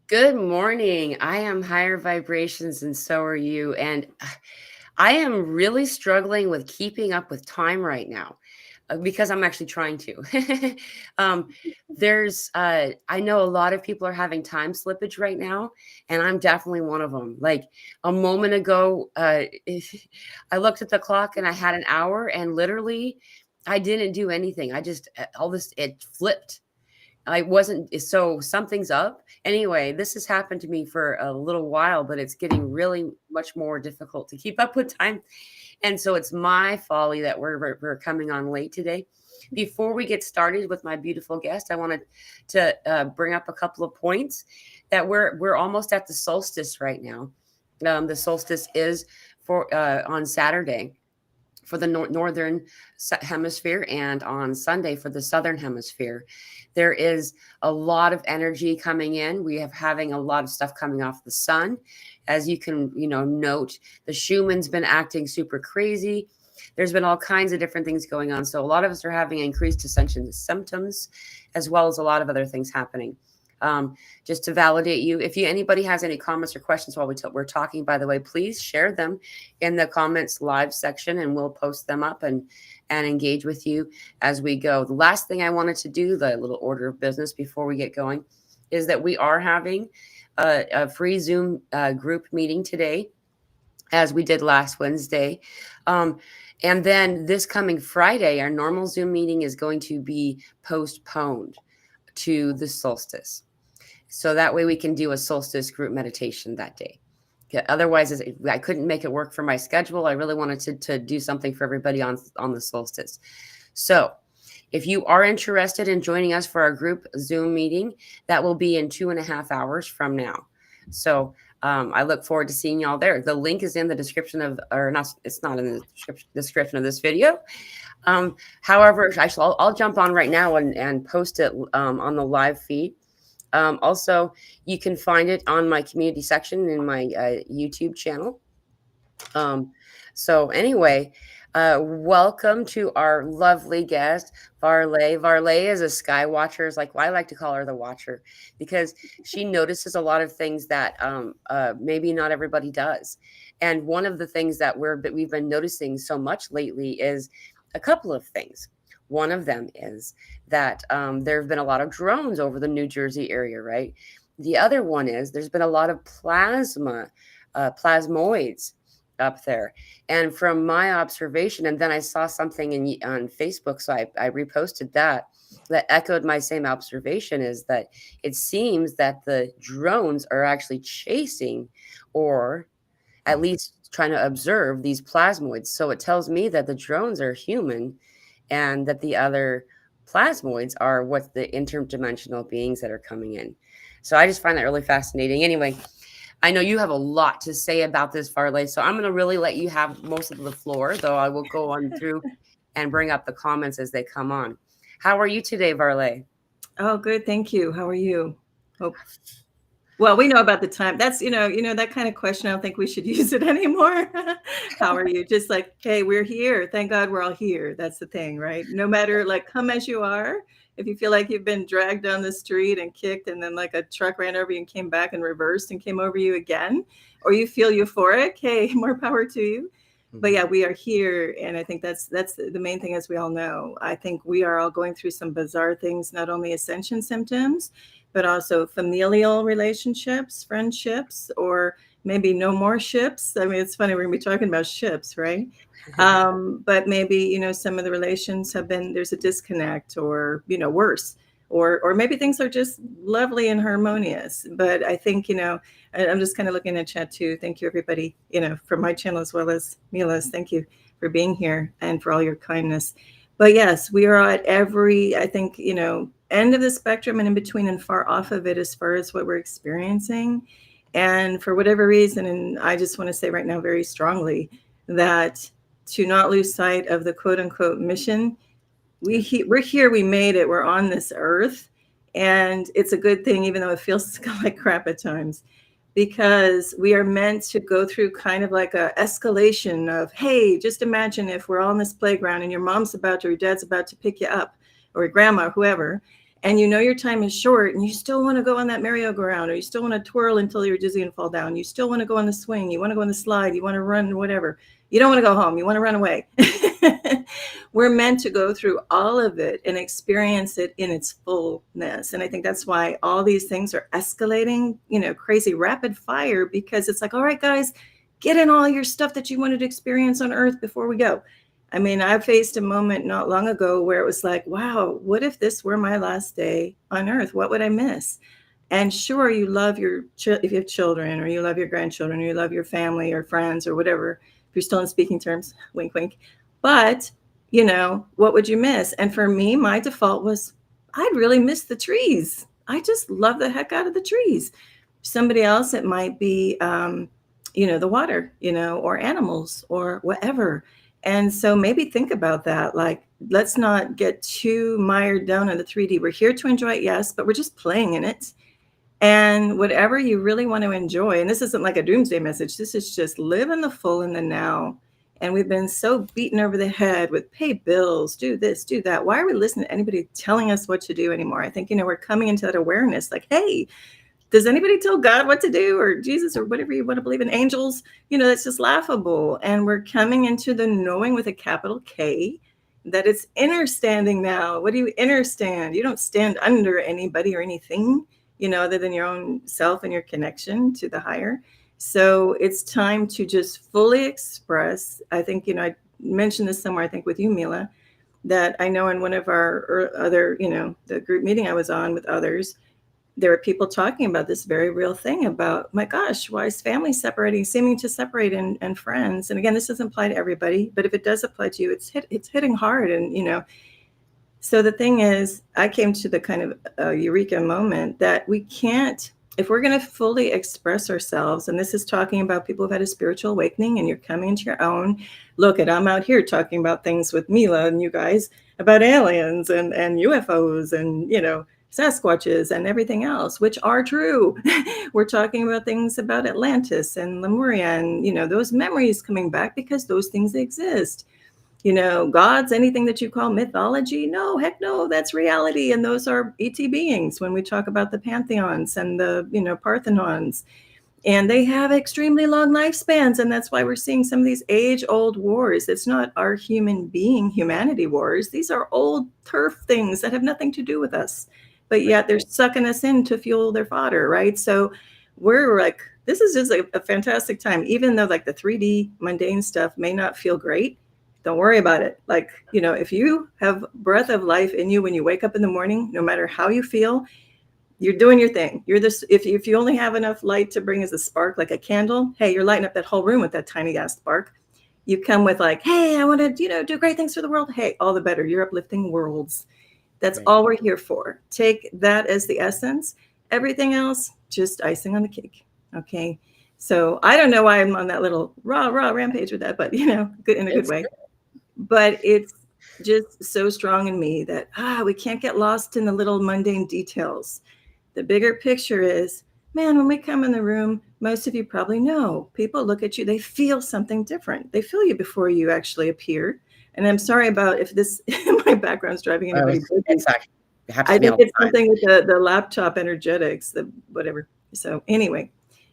Good morning. I am higher vibrations and so are you. And I am really struggling with keeping up with time right now because I'm actually trying to. um, I know a lot of people are having time slippage right now, and I'm definitely one of them. Like a moment ago, I looked at the clock and I had an hour, and literally, I didn't do anything. I just, all this, it flipped. I wasn't so something's up. Anyway, this has happened to me for a little while, but it's getting really much more difficult to keep up with time. And so it's my folly that we're coming on late today. Before we get started with my beautiful guest, I wanted to bring up a couple of points that we're almost at the solstice right now. The solstice is for on Saturday for the northern hemisphere and on Sunday for the southern hemisphere. There is a lot of energy coming in. We have having a lot of stuff coming off the sun. As you can, note, the Schumann's been acting super crazy. There's been all kinds of different things going on. So a lot of us are having increased ascension symptoms, as well as a lot of other things happening. Just to validate you, if anybody has any comments or questions while we're talking, by the way, please share them in the comments live section, and we'll post them up and engage with you as we go. The last thing I wanted to do, the little order of business before we get going, is that we are having a free Zoom group meeting today, as we did last Wednesday. And then this coming Friday, our normal Zoom meeting is going to be postponed to the solstice. So that way we can do a solstice group meditation that day. Otherwise, I couldn't make it work for my schedule. I really wanted to do something for everybody on the solstice. So if you are interested in joining us for our group Zoom meeting, that will be in 2.5 hours from now. So I look forward to seeing y'all there. The link is in the description or not. It's not in the description of this video. However, I'll jump on right now and post it on the live feed. Also, you can find it on my community section in my YouTube channel. So anyway, welcome to our lovely guest, Varleigh. Varleigh is a sky watcher. Is like, well, I like to call her the watcher because she notices a lot of things that maybe not everybody does. And one of the things that we've been noticing so much lately is a couple of things. One of them is that there have been a lot of drones over the New Jersey area, right? The other one is there's been a lot of plasmoids up there. And from my observation, and then I saw something on Facebook, so I reposted that echoed my same observation, is that it seems that the drones are actually chasing, or at least trying to observe, these plasmoids. So it tells me that the drones are human and that the other plasmoids are what the interdimensional beings that are coming in. So I just find that really fascinating. Anyway, I know you have a lot to say about this, Varleigh, so I'm going to really let you have most of the floor, though I will go on through and bring up the comments as they come on. How are you today, Varleigh? Oh, good. Thank you. How are you? Hope. Well, we know about the time. That's, that kind of question. I don't think we should use it anymore. How are you? Just like, hey, we're here. Thank God we're all here. That's the thing, right? No matter, like, come as you are. If you feel like you've been dragged down the street and kicked, and then like a truck ran over you and came back and reversed and came over you again, or you feel euphoric, hey, more power to you. But yeah, we are here, and I think that's the main thing, as we all know. I think we are all going through some bizarre things, not only ascension symptoms, but also familial relationships, friendships, or maybe no more ships. I mean, it's funny, we're gonna be talking about ships, right? But maybe, some of the relations there's a disconnect, or, worse, or maybe things are just lovely and harmonious. But I think, I'm just kind of looking at chat too. Thank you, everybody, from my channel as well as Mila's. Thank you for being here and for all your kindness. But yes, we are at every, I think, end of the spectrum and in between and far off of it as far as what we're experiencing. And for whatever reason, and I just want to say right now very strongly that to not lose sight of the quote unquote mission. We're here, we made it, we're on this earth. And it's a good thing, even though it feels like crap at times, because we are meant to go through kind of like a escalation of, hey, just imagine if we're all on this playground and your mom's about to, or your dad's about to pick you up, or your grandma, or whoever, and you know your time is short, and you still want to go on that merry-go-round, or you still want to twirl until you're dizzy and fall down. You still want to go on the swing. You want to go on the slide. You want to run, whatever. You don't want to go home. You want to run away. We're meant to go through all of it and experience it in its fullness. And I think that's why all these things are escalating, crazy rapid fire, because it's like, all right, guys, get in all your stuff that you wanted to experience on Earth before we go. I mean, I faced a moment not long ago where it was like, wow, what if this were my last day on Earth? What would I miss? And sure, you love if you have children, or you love your grandchildren, or you love your family or friends or whatever, if you're still in speaking terms, wink, wink. But, what would you miss? And for me, my default was, I'd really miss the trees. I just love the heck out of the trees. Somebody else, it might be, the water, or animals or whatever. And so maybe think about that. Like, let's not get too mired down in the 3D. We're here to enjoy it, yes, but we're just playing in it. And whatever you really want to enjoy, and this isn't like a doomsday message, this is just live in the full in the now. And we've been so beaten over the head with pay bills, do this, do that. Why are we listening to anybody telling us what to do anymore? I think, we're coming into that awareness, like, hey, does anybody tell God what to do, or Jesus, or whatever you want to believe in, angels? That's just laughable. And we're coming into the knowing with a capital K, that it's understanding now. What do you understand? You don't stand under anybody or anything, other than your own self and your connection to the higher. So it's time to just fully express. I think, I mentioned this somewhere, I think with you, Mila, that I know in one of our other, the group meeting I was on with others, there are people talking about this very real thing about, my gosh, why is family seeming to separate, and friends? And again, this doesn't apply to everybody, but if it does apply to you, it's hitting hard. And, so the thing is, I came to the kind of eureka moment that we can't, if we're going to fully express ourselves, and this is talking about people who've had a spiritual awakening and you're coming into your own. Look, I'm out here talking about things with Mila and you guys about aliens and UFOs and, Sasquatches and everything else, which are true. We're talking about things about Atlantis and Lemuria and, those memories coming back because those things exist. Gods, anything that you call mythology, no, heck no, that's reality. And those are ET beings when we talk about the pantheons and the, Parthenons. And they have extremely long lifespans. And that's why we're seeing some of these age-old wars. It's not our humanity wars. These are old turf things that have nothing to do with us. But yet they're sucking us in to fuel their fodder, right? So we're like, this is just a fantastic time. Even though like the 3D mundane stuff may not feel great, don't worry about it. Like, if you have breath of life in you when you wake up in the morning, no matter how you feel, you're doing your thing. You're this. If you only have enough light to bring as a spark, like a candle, hey, you're lighting up that whole room with that tiny ass spark. You come with like, hey, I want to, do great things for the world. Hey, all the better. You're uplifting worlds. That's right. All we're here for. Take that as the essence. Everything else, just icing on the cake. Okay. So I don't know why I'm on that little raw rampage with that, but good in a good way. But it's just so strong in me that we can't get lost in the little mundane details. The bigger picture is, man, when we come in the room, most of you probably know, people look at you, they feel something different. They feel you before you actually appear. And I'm sorry about if this, my background's driving anybody. I think it's something with the laptop energetics, the whatever. So anyway,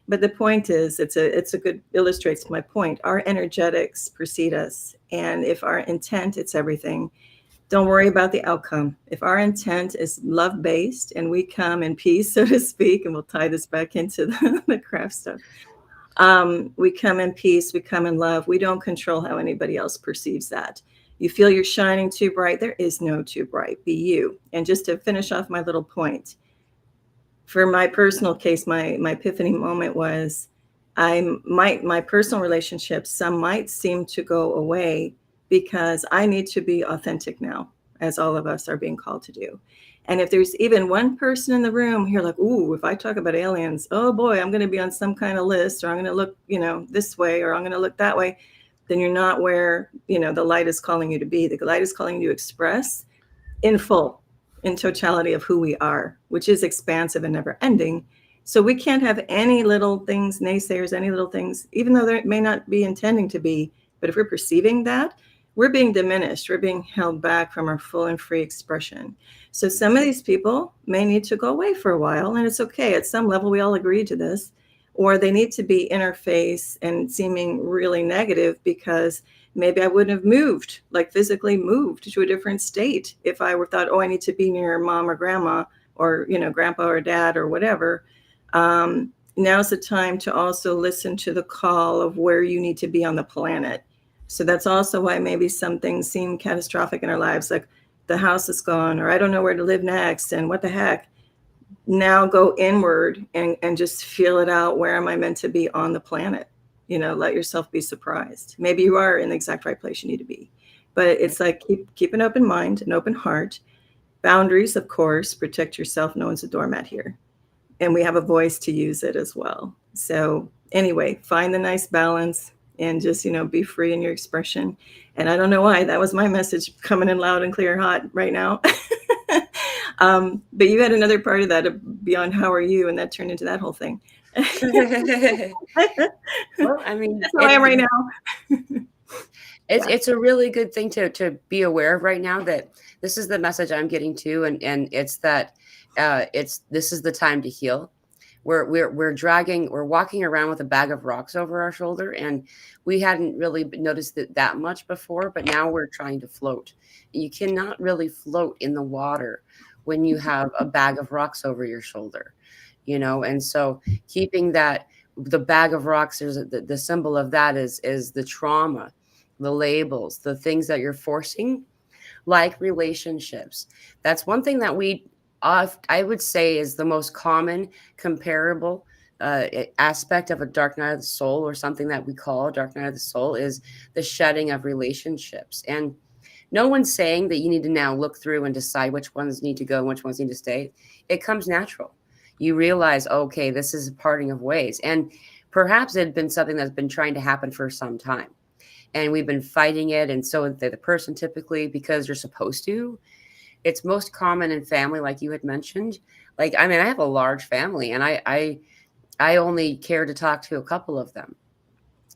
but the point is, it's a good, illustrates my point. Our energetics precede us. And if our intent, it's everything. Don't worry about the outcome. If our intent is love-based and we come in peace, so to speak, and we'll tie this back into the craft stuff. We come in peace, we come in love. We don't control how anybody else perceives that. You feel you're shining too bright. There is no too bright. Be you. And just to finish off my little point, for my personal case, my epiphany moment was my personal relationships, some might seem to go away because I need to be authentic now, as all of us are being called to do. And if there's even one person in the room here like, ooh, if I talk about aliens, oh boy, I'm going to be on some kind of list, or I'm going to look, this way, or I'm going to look that way, then you're not where, the light is calling you to be. The light is calling you to express in full, in totality of who we are, which is expansive and never ending. So we can't have any little things, naysayers, any little things, even though there may not be intending to be, but if we're perceiving that, we're being diminished. We're being held back from our full and free expression. So some of these people may need to go away for a while, and it's okay. At some level, we all agree to this. Or they need to be interface and seeming really negative because maybe I wouldn't have moved, like physically moved to a different state if I were thought, oh, I need to be near mom or grandma or, grandpa or dad or whatever. Now's the time to also listen to the call of where you need to be on the planet. So that's also why maybe some things seem catastrophic in our lives, like the house is gone, or I don't know where to live next, and what the heck. Now go inward and just feel it out. Where am I meant to be on the planet? Let yourself be surprised. Maybe you are in the exact right place you need to be. But it's like keep an open mind, an open heart. Boundaries, of course, protect yourself. No one's a doormat here. And we have a voice to use it as well. So anyway, find the nice balance and just, be free in your expression. And I don't know why that was my message coming in loud and clear, hot right now. But you had another part of that beyond how are you, and that turned into that whole thing. Well, I mean, that's how I am right now. It's a really good thing to be aware of right now, that this is the message I'm getting too, and it's that this is the time to heal. We're walking around with a bag of rocks over our shoulder, and we hadn't really noticed it that much before, but now we're trying to float. You cannot really float in the water when you have a bag of rocks over your shoulder, and so keeping that, the bag of rocks, there's the symbol of that is the trauma, the labels, the things that you're forcing, like relationships. That's one thing that I would say is the most common comparable aspect of a dark night of the soul, or something that we call a dark night of the soul, is the shedding of relationships. And no one's saying that you need to now look through and decide which ones need to go and which ones need to stay. It comes natural. You realize, okay, this is a parting of ways. And perhaps it had been something that's been trying to happen for some time, and we've been fighting it. And so the person, typically, because you're supposed to. It's most common in family, like you had mentioned. Like, I mean, I have a large family, and I only care to talk to a couple of them,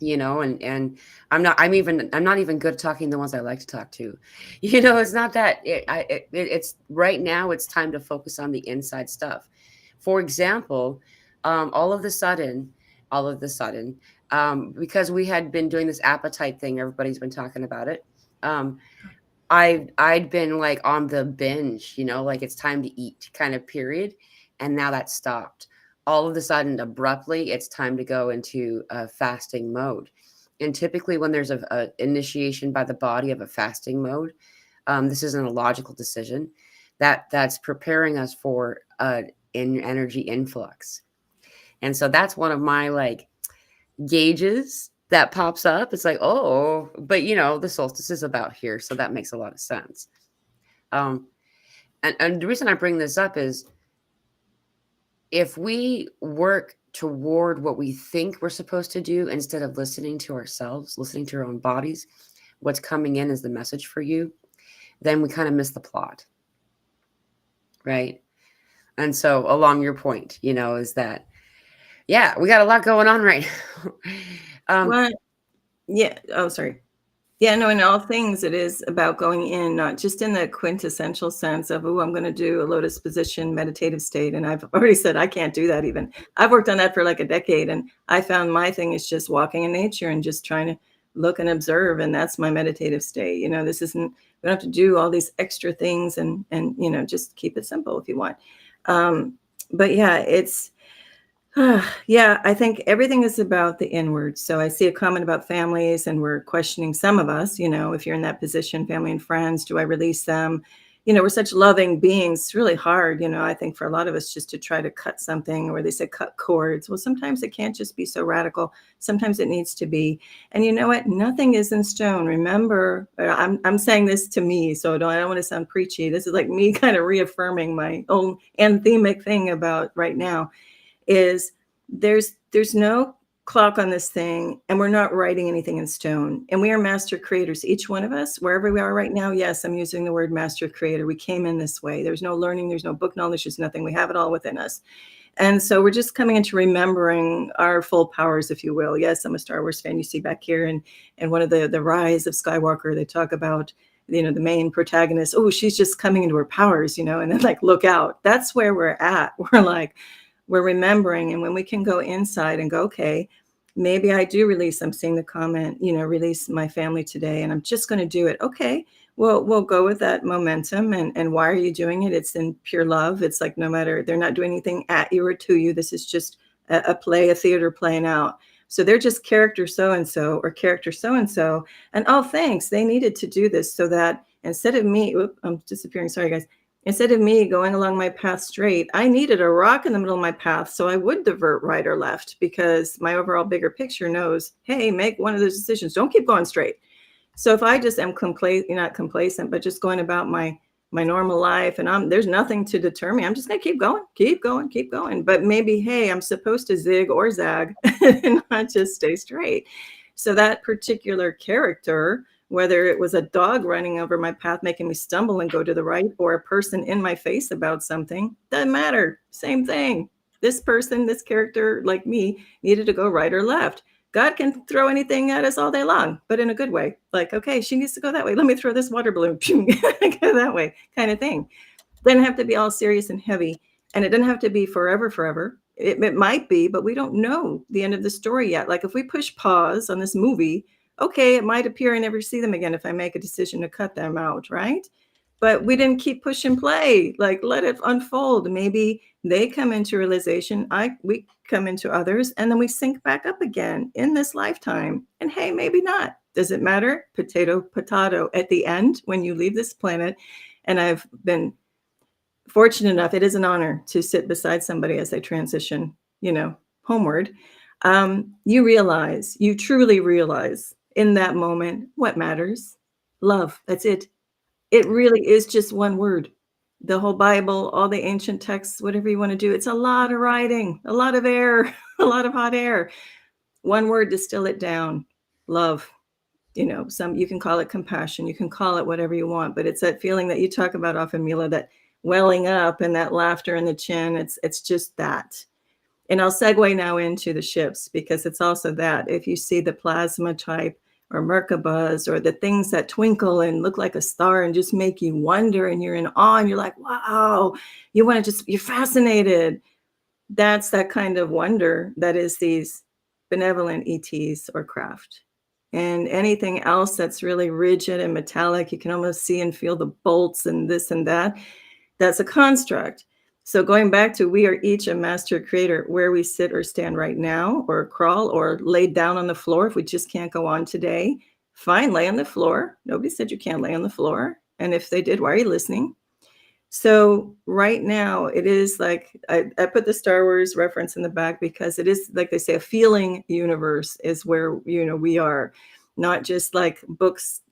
and I'm not even good at talking to the ones I like to talk to. It's not that it's right now, it's time to focus on the inside stuff. For example, all of the sudden, because we had been doing this appetite thing, everybody's been talking about it. I'd been like on the binge, like it's time to eat kind of period. And now that stopped. All of a sudden, abruptly, it's time to go into a fasting mode. And typically when there's a initiation by the body of a fasting mode, this isn't a logical decision. That's preparing us for an energy influx. And so that's one of my gauges that pops up. It's like, oh, but the solstice is about here, so that makes a lot of sense. And the reason I bring this up is, if we work toward what we think we're supposed to do instead of listening to ourselves, listening to our own bodies, what's coming in is the message for you, then we kind of miss the plot, right? And so along your point, is that, yeah, we got a lot going on right now. Well, yeah. Oh, sorry. Yeah, no, in all things, it is about going in, not just in the quintessential sense of, oh, I'm going to do a lotus position meditative state. And I've already said I can't do that even. I've worked on that for like a decade. And I found my thing is just walking in nature and just trying to look and observe. And that's my meditative state. This isn't, we don't have to do all these extra things, and just keep it simple if you want. But yeah, it's, yeah, I think everything is about the inward. So I see a comment about families, and we're questioning, some of us, if you're in that position, family and friends, do I release them? We're such loving beings. It's really hard, I think, for a lot of us, just to try to cut something, or they say cut cords. Well, sometimes it can't just be so radical. Sometimes it needs to be. And you know what? Nothing is in stone. Remember, I'm saying this to me, so I don't want to sound preachy. This is like me kind of reaffirming my own anthemic thing about right now. Is there's no clock on this thing, and we're not writing anything in stone, and we are master creators, each one of us, wherever we are right now. Yes, I'm using the word master creator. We came in this way. There's no learning, there's no book knowledge, there's nothing. We have it all within us. And so we're just coming into remembering our full powers, if you will. Yes, I'm a Star Wars fan. You see back here, and one of the rise of Skywalker, they talk about, the main protagonist. Oh, she's just coming into her powers, and then like, look out. That's where we're at. We're like, we're remembering, and when we can go inside and go, okay, maybe I do release. I'm seeing the comment, release my family today, and I'm just going to do it. Okay, well, we'll go with that momentum. And why are you doing it? It's in pure love. It's like, no matter, they're not doing anything at you or to you. This is just a play, a theater playing out. So they're just character so and so or character so and so. And oh, thanks. They needed to do this so that instead of me, I'm disappearing. Sorry, guys. Instead of me going along my path straight, I needed a rock in the middle of my path so I would divert right or left, because my overall bigger picture knows, hey, make one of those decisions. Don't keep going straight. So if I just am not complacent, but just going about my normal life, and there's nothing to deter me, I'm just gonna keep going, keep going, keep going. But maybe, hey, I'm supposed to zig or zag and not just stay straight. So that particular character, whether it was a dog running over my path, making me stumble and go to the right, or a person in my face about something, doesn't matter. Same thing. This person, this character, like me, needed to go right or left. God can throw anything at us all day long, but in a good way. Like, okay, she needs to go that way. Let me throw this water balloon. Go that way, kind of thing. Doesn't have to be all serious and heavy. And it doesn't have to be forever, forever. It might be, but we don't know the end of the story yet. Like if we push pause on this movie, okay, it might appear I never see them again if I make a decision to cut them out, right? But we didn't keep push and play. Like, let it unfold. Maybe they come into realization, we come into others, and then we sync back up again in this lifetime. And hey, maybe not. Does it matter? Potato, potato. At the end, when you leave this planet, and I've been fortunate enough, it is an honor to sit beside somebody as they transition, homeward. You truly realize in that moment what matters. Love. That's it. It really is just one word. The whole Bible, all the ancient texts, whatever you want to do, it's a lot of writing, a lot of air, a lot of hot air. One word, distill it down. Love. You can call it compassion, you can call it whatever you want, but it's that feeling that you talk about often, Mila, that welling up and that laughter in the chin. It's just that. And I'll segue now into the ships, because it's also that. If you see the plasma type or Merkabahs, or the things that twinkle and look like a star and just make you wonder, and you're in awe, and you're like, wow, you're fascinated. That's that kind of wonder that is these benevolent ETs or craft. And anything else that's really rigid and metallic, you can almost see and feel the bolts and this and that. That's a construct. So going back to, we are each a master creator. Where we sit or stand right now, or crawl, or lay down on the floor, if we just can't go on today, fine, lay on the floor. Nobody said you can't lay on the floor. And if they did, why are you listening? So right now, it is like, I put the Star Wars reference in the back, because it is, like they say, a feeling universe is where, we are. Not just like books,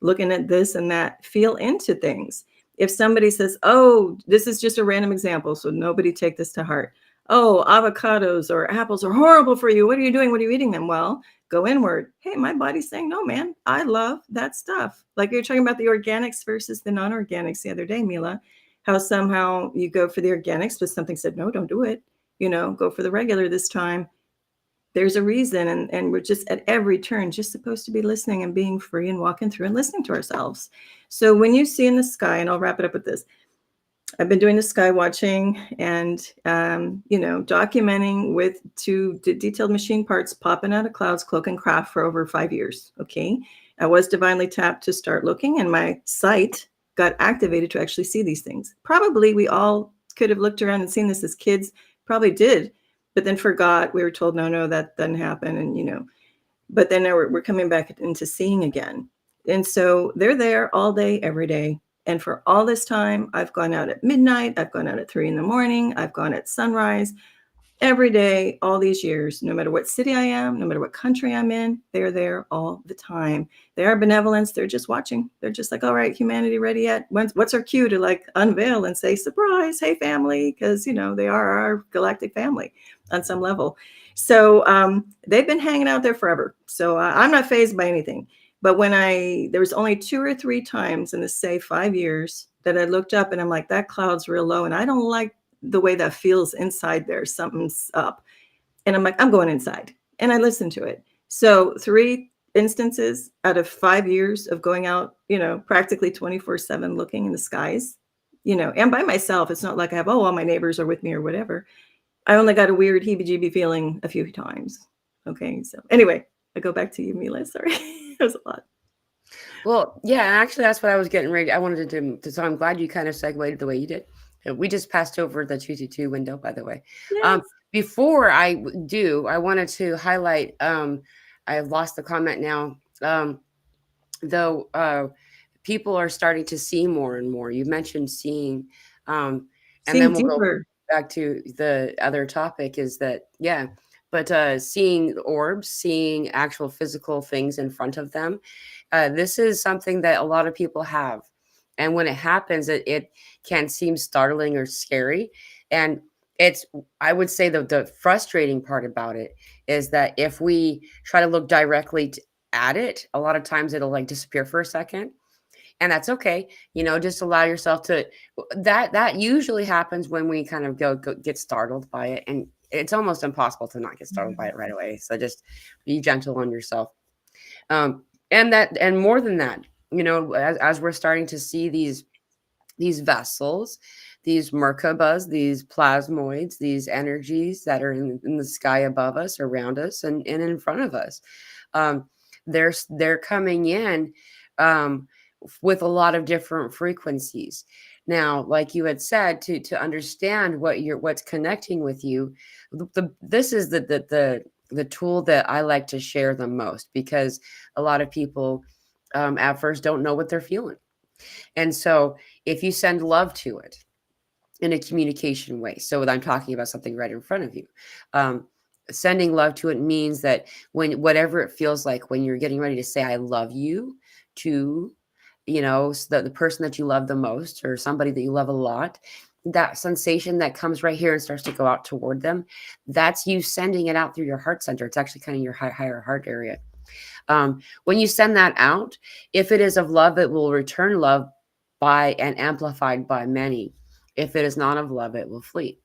looking at this and that. Feel into things. If somebody says, oh, this is just a random example, so nobody take this to heart. Oh, avocados or apples are horrible for you. What are you doing? What are you eating them? Well, go inward. Hey, my body's saying, no, man, I love that stuff. Like you're talking about the organics versus the non-organics the other day, Mila, how somehow you go for the organics, but something said, no, don't do it. Go for the regular this time. There's a reason. And we're just at every turn just supposed to be listening and being free and walking through and listening to ourselves. So when you see in the sky, and I'll wrap it up with this, I've been doing the sky watching and, documenting with two detailed machine parts popping out of clouds, cloak and craft, for over 5 years. Okay. I was divinely tapped to start looking, and my sight got activated to actually see these things. Probably we all could have looked around and seen this as kids, probably did, but then forgot. We were told, no, that doesn't happen. And, but then now we're coming back into seeing again. And so they're there all day, every day. And for all this time, I've gone out at midnight. I've gone out at 3 a.m. I've gone at sunrise. Every day, all these years, no matter what city I am, no matter what country I'm in, they're there all the time. They are benevolence. They're just watching. They're just like, all right, humanity ready yet? What's our cue to like unveil and say, surprise, hey, family, because, they are our galactic family on some level. So they've been hanging out there forever. So I'm not fazed by anything. But there was only 2 or 3 times in the, say, 5 years that I looked up and I'm like, that cloud's real low. And I don't like the way that feels inside there, something's up. And I'm like, I'm going inside. And I listen to it. So 3 instances out of 5 years of going out, practically 24/7 looking in the skies, and by myself. It's not like I have, all my neighbors are with me or whatever. I only got a weird heebie-jeebie feeling a few times. Okay. So anyway, I go back to you, Mila. Sorry. It was a lot. Well, yeah, actually, that's what I was getting ready. I wanted to do. So I'm glad you kind of segued the way you did. We just passed over the 222 window, by the way. Yes. Before I do, I wanted to highlight. I've lost the comment now. Though people are starting to see more and more. You mentioned seeing, and Seeing then we'll go deeper. back to the other topic. Is that yeah? But seeing orbs, seeing actual physical things in front of them, this is something that a lot of people have. And when it happens, it can seem startling or scary. And it's, I would say, the frustrating part about it is that if we try to look directly at it, a lot of times it'll like disappear for a second. And that's okay. Just allow yourself to, that usually happens when we kind of go get startled by it. And it's almost impossible to not get startled by it right away. So just be gentle on yourself. And more than that, as we're starting to see these vessels, these Merkabas, these plasmoids, these energies that are in the sky above us, around us, and in front of us, they're coming in with a lot of different frequencies. Now, like you had said, to understand what's connecting with you, this is the tool that I like to share the most, because a lot of people at first don't know what they're feeling. And so if you send love to it in a communication way, so I'm talking about something right in front of you, sending love to it means that when whatever it feels like when you're getting ready to say I love you to the person that you love the most, or somebody that you love a lot, that sensation that comes right here and starts to go out toward them, that's you sending it out through your heart center. It's actually kind of your higher heart area. When you send that out, if it is of love, it will return love by and amplified by many. If it is not of love, it will flee.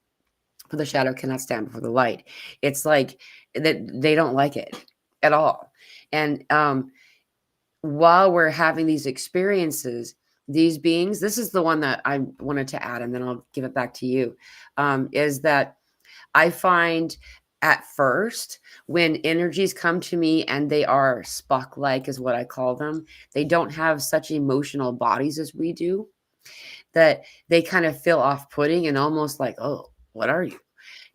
For the shadow cannot stand before the light. It's like that they don't like it at all. And while we're having these experiences, these beings, this is the one that I wanted to add, and then I'll give it back to you, is that I find at first when energies come to me and they are Spock-like is what I call them, they don't have such emotional bodies as we do, that they kind of feel off-putting and almost like, oh, what are you?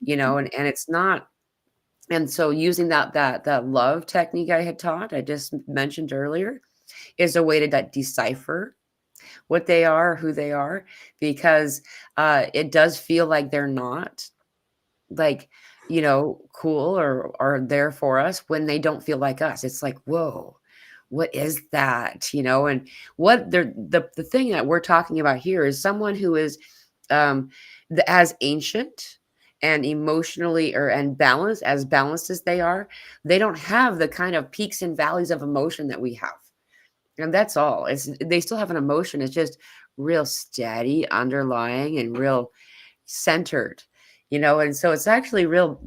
And it's not. And so using that love technique I had taught, I just mentioned earlier, is a way to decipher what they are, who they are, because it does feel like they're not like, cool or there for us when they don't feel like us. It's like, whoa, what is that? And what the thing that we're talking about here is someone who is as ancient and emotionally and balanced as they are. They don't have the kind of peaks and valleys of emotion that we have. And that's all. They still have an emotion. It's just real steady, underlying, and real centered, and so it's actually real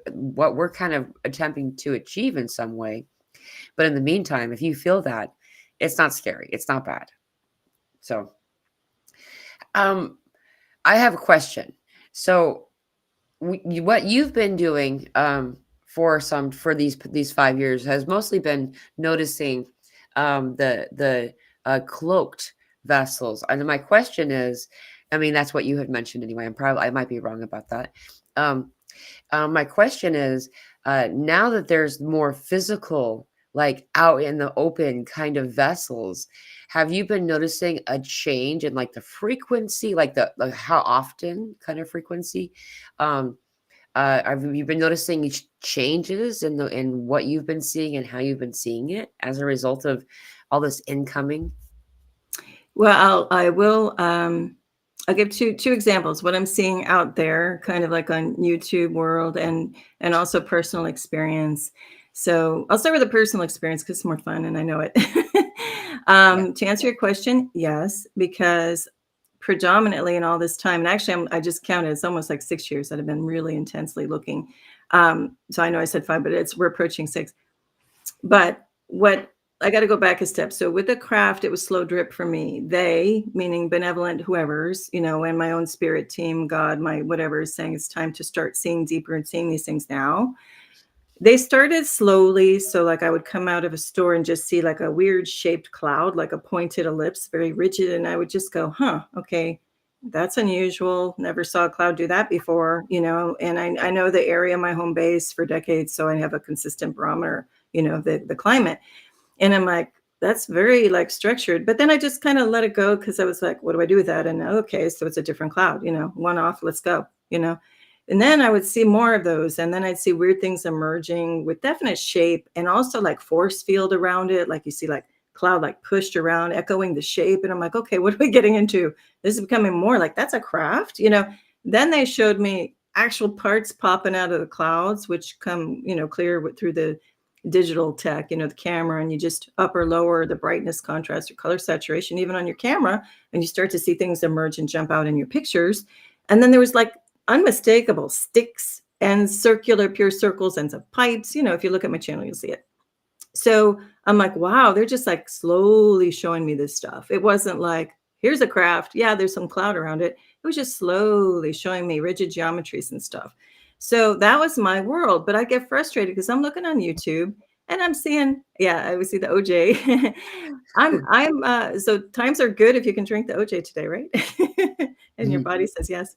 what we're kind of attempting to achieve in some way. But in the meantime, if you feel that, it's not scary, it's not bad. So I have a question. So what you've been doing for these 5 years has mostly been noticing the cloaked vessels. And my question is, I mean, that's what you had mentioned anyway. I might be wrong about that. My question is, now that there's more physical, like out in the open kind of vessels, have you been noticing a change in like the frequency, like how often kind of frequency? Have you been noticing changes in what you've been seeing and how you've been seeing it as a result of all this incoming? Well, I'll give two examples. What I'm seeing out there, kind of like on YouTube world, and also personal experience. So I'll start with a personal experience because it's more fun and I know it. Yeah. To answer your question, yes, because predominantly in all this time, and actually I just counted, it's almost like 6 years that I've been really intensely looking. So I know I said 5, but we're approaching 6. But what I got to go back a step. So with the craft, it was slow drip for me. They, meaning benevolent whoever's, and my own spirit team, God, my whatever, is saying it's time to start seeing deeper and seeing these things now. They started slowly. So like I would come out of a store and just see like a weird shaped cloud, like a pointed ellipse, very rigid. And I would just go, huh, okay, that's unusual. Never saw a cloud do that before, and I know the area, my home base for decades. So I have a consistent barometer, the climate. And I'm like, that's very like structured. But then I just kind of let it go because I was like, what do I do with that? And okay, so it's a different cloud, one off, let's go, And then I would see more of those. And then I'd see weird things emerging with definite shape and also like force field around it. Like you see like cloud like pushed around, echoing the shape. And I'm like, okay, what are we getting into? This is becoming more like that's a craft, Then they showed me actual parts popping out of the clouds, which come, clear through the digital tech, the camera, and you just up or lower the brightness, contrast, or color saturation, even on your camera, and you start to see things emerge and jump out in your pictures. And then there was like unmistakable sticks and circular pure circles, ends of pipes. If you look at my channel, you'll see it. So I'm like, wow, they're just like slowly showing me this stuff. It wasn't like, here's a craft. Yeah, there's some cloud around it. It was just slowly showing me rigid geometries and stuff. So that was my world. But I get frustrated because I'm looking on YouTube and I'm seeing, I would see the OJ. So times are good if you can drink the OJ today, right? And your body says yes.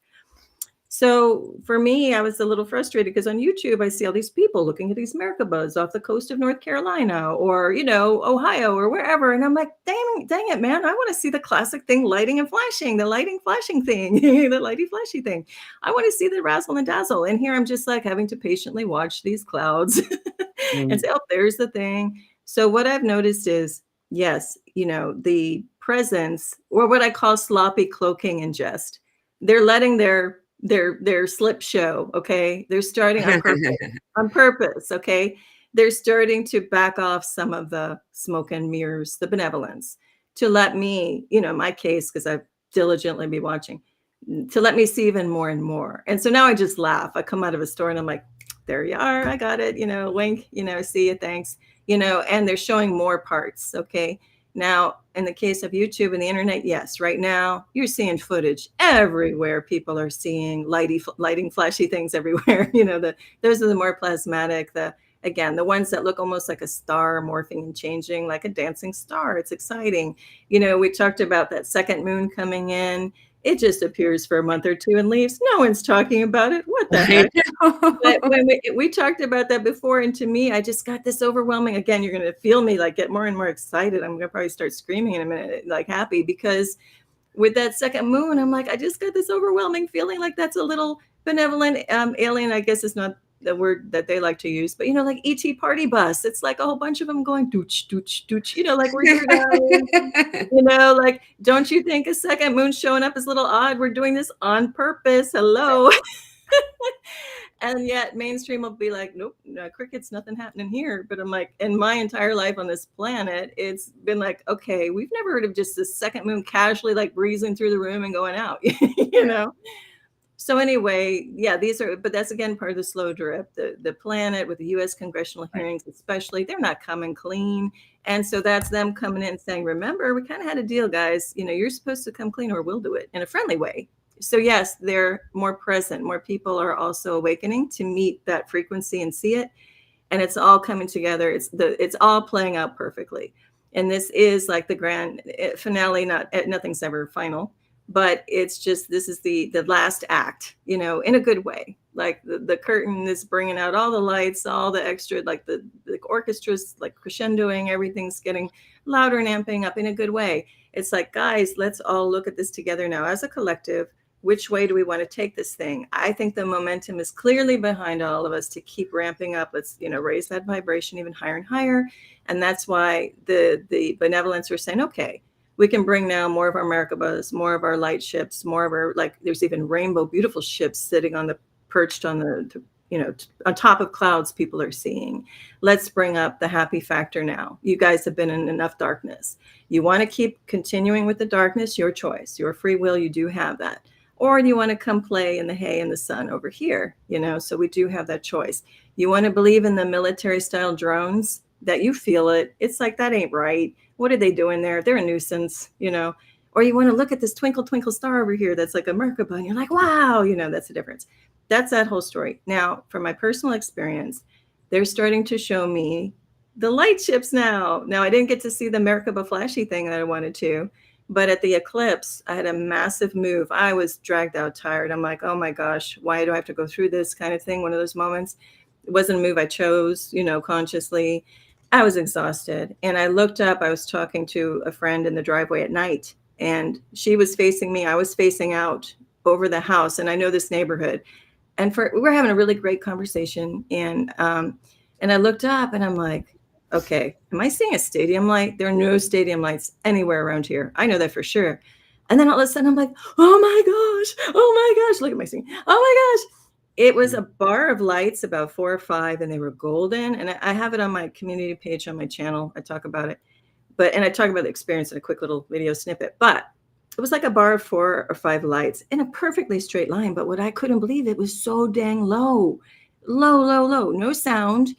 So for me, I was a little frustrated because on YouTube, I see all these people looking at these Merkabahs off the coast of North Carolina or, Ohio or wherever. And I'm like, dang it, man. I want to see the classic thing, lighting and flashing, the lighting flashing thing, the lighty flashy thing. I want to see the razzle and dazzle. And here I'm just like having to patiently watch these clouds and say, oh, there's the thing. So what I've noticed is, yes, the presence, or what I call sloppy cloaking and jest. They're letting their slip show. Okay. They're starting on purpose. Okay. They're starting to back off some of the smoke and mirrors, the benevolence, to let me, in my case, because I've diligently been watching, to let me see even more and more. And so now I just laugh. I come out of a store and I'm like, there you are. I got it. Wink, see you. Thanks. And they're showing more parts. Okay. Now, in the case of YouTube and the internet, yes, right now you're seeing footage everywhere. People are seeing lighting, flashy things everywhere. Those are the more plasmatic, the ones that look almost like a star morphing and changing like a dancing star. It's exciting. We talked about that second moon coming in. It just appears for a month or two and leaves. No one's talking about it. What the heck? But when we talked about that before, and to me, I just got this overwhelming. Again, you're going to feel me like get more and more excited. I'm going to probably start screaming in a minute, like happy, because with that second moon, I'm like, I just got this overwhelming feeling like that's a little benevolent alien. I guess is not the word that they like to use, but like ET party bus. It's like a whole bunch of them going dooch, dooch, dooch, like we're here now. Like, don't you think a second moon showing up is a little odd? We're doing this on purpose. Hello. And yet mainstream will be like, nope, no, crickets, nothing happening here. But I'm like, in my entire life on this planet, it's been like, okay, we've never heard of just this second moon casually like breezing through the room and going out, So anyway, but that's again part of the slow drip. The planet with the U.S. congressional hearings, especially, they're not coming clean. And so that's them coming in and saying, remember, we kind of had a deal, guys. You're supposed to come clean or we'll do it in a friendly way. So yes, they're more present. More people are also awakening to meet that frequency and see it. And it's all coming together. It's all playing out perfectly. And this is like the grand finale. Nothing's ever final. But it's just, this is the last act, in a good way. Like the curtain is bringing out all the lights, all the extra, like the orchestra's like crescendoing, everything's getting louder and amping up in a good way. It's like, guys, let's all look at this together now as a collective. Which way do we want to take this thing? I think the momentum is clearly behind all of us to keep ramping up. Let's, raise that vibration even higher and higher. And that's why the benevolence are saying, okay, we can bring now more of our Merkabahs, more of our light ships, more of our, like, there's even rainbow beautiful ships sitting on perched on the on top of clouds people are seeing. Let's bring up the happy factor now. You guys have been in enough darkness. You want to keep continuing with the darkness, your choice, your free will, you do have that. Or you want to come play in the hay and the sun over here, so we do have that choice. You want to believe in the military style drones, that you feel it. It's like, that ain't right. What are they doing there? They're a nuisance, Or you want to look at this twinkle, twinkle star over here that's like a Merkaba, and you're like, wow, that's the difference. That's that whole story. Now, from my personal experience, they're starting to show me the light ships now. Now, I didn't get to see the Merkaba flashy thing that I wanted to, but at the eclipse, I had a massive move. I was dragged out tired. I'm like, oh my gosh, why do I have to go through this kind of thing? One of those moments. It wasn't a move I chose, consciously. I was exhausted. And I looked up, I was talking to a friend in the driveway at night, and she was facing me. I was facing out over the house, and I know this neighborhood. And we were having a really great conversation. And I looked up and I'm like, okay, am I seeing a stadium light? There are no stadium lights anywhere around here. I know that for sure. And then all of a sudden I'm like, oh my gosh, look at my screen. Oh my gosh. It was a bar of lights, about 4 or 5, and they were golden. And I have it on my community page on my channel. I talk about it. And I talk about the experience in a quick little video snippet. But it was like a bar of 4 or 5 lights in a perfectly straight line. But what I couldn't believe, it was so dang low, no sound.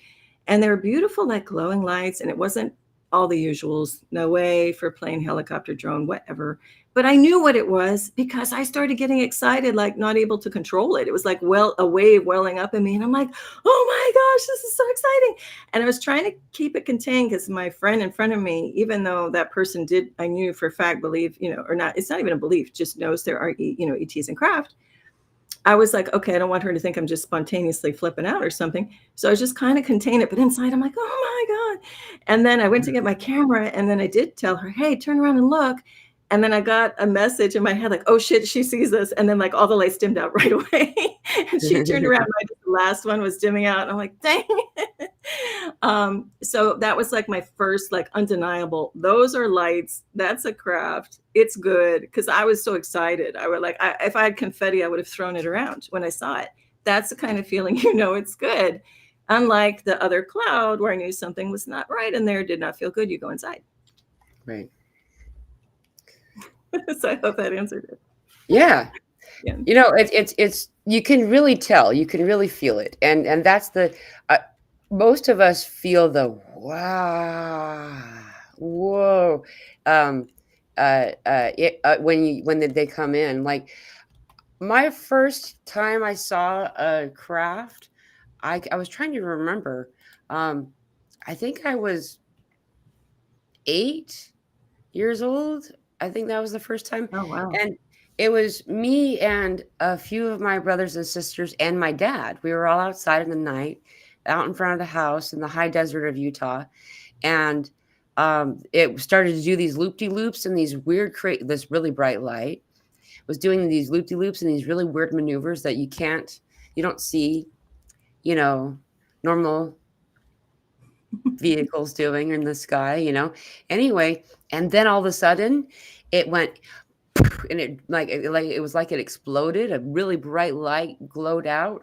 And they were beautiful, like glowing lights. And it wasn't all the usuals, no way for plane, helicopter, drone, whatever. But I knew what it was because I started getting excited, like not able to control it. It was like a wave welling up in me. And I'm like, oh my gosh, this is so exciting. And I was trying to keep it contained because my friend in front of me, even though that person I knew for a fact, believe, or not, it's not even a belief, just knows there are, ETs in craft. I was like, okay, I don't want her to think I'm just spontaneously flipping out or something. So I was just kind of contain it. But inside, I'm like, oh my God. And then I went to get my camera, and then I did tell her, hey, turn around and look. And then I got a message in my head like, oh shit, she sees this. And then like all the lights dimmed out right away. And she turned around, right as the last one was dimming out. And I'm like, dang it. So that was like my first, like, undeniable, those are lights. That's a craft. It's good. Because I was so excited. I would if I had confetti, I would have thrown it around when I saw it. That's the kind of feeling, it's good. Unlike the other cloud where I knew something was not right in there, did not feel good. You go inside. Right. So I hope that answered it. Yeah. It's you can really tell, you can really feel it. And that's most of us feel the wow, whoa, when they come in. Like my first time I saw a craft, I was trying to remember. I think I was 8 years old. I think that was the first time. Oh, wow. And it was me and a few of my brothers and sisters and my dad. We were all outside in the night, out in front of the house in the high desert of Utah. And it started to do these loop-de-loops and these weird, this really bright light was doing these loop-de-loops and these really weird maneuvers that you don't see, normal vehicles doing in the sky, Anyway, and then all of a sudden it went, and it was like it exploded. A really bright light glowed. I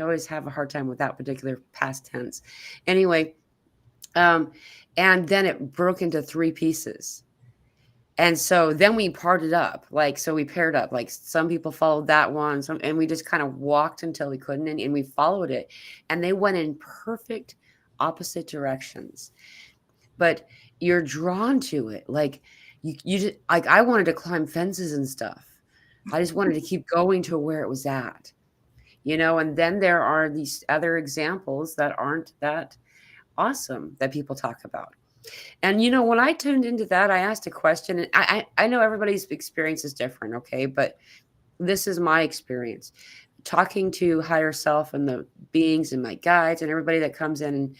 always have a hard time with that particular past tense. Anyway, and then it broke into 3 pieces. And so then we parted up, so we paired up, some people followed that one, and we just kind of walked until we couldn't, and we followed it, and they went in perfect opposite directions. But you're drawn to it. You just, I wanted to climb fences and stuff. I just wanted to keep going to where it was at, and then there are these other examples that aren't that awesome that people talk about. And, when I tuned into that, I asked a question, and I know everybody's experience is different. Okay. But this is my experience talking to higher self and the beings and my guides and everybody that comes in.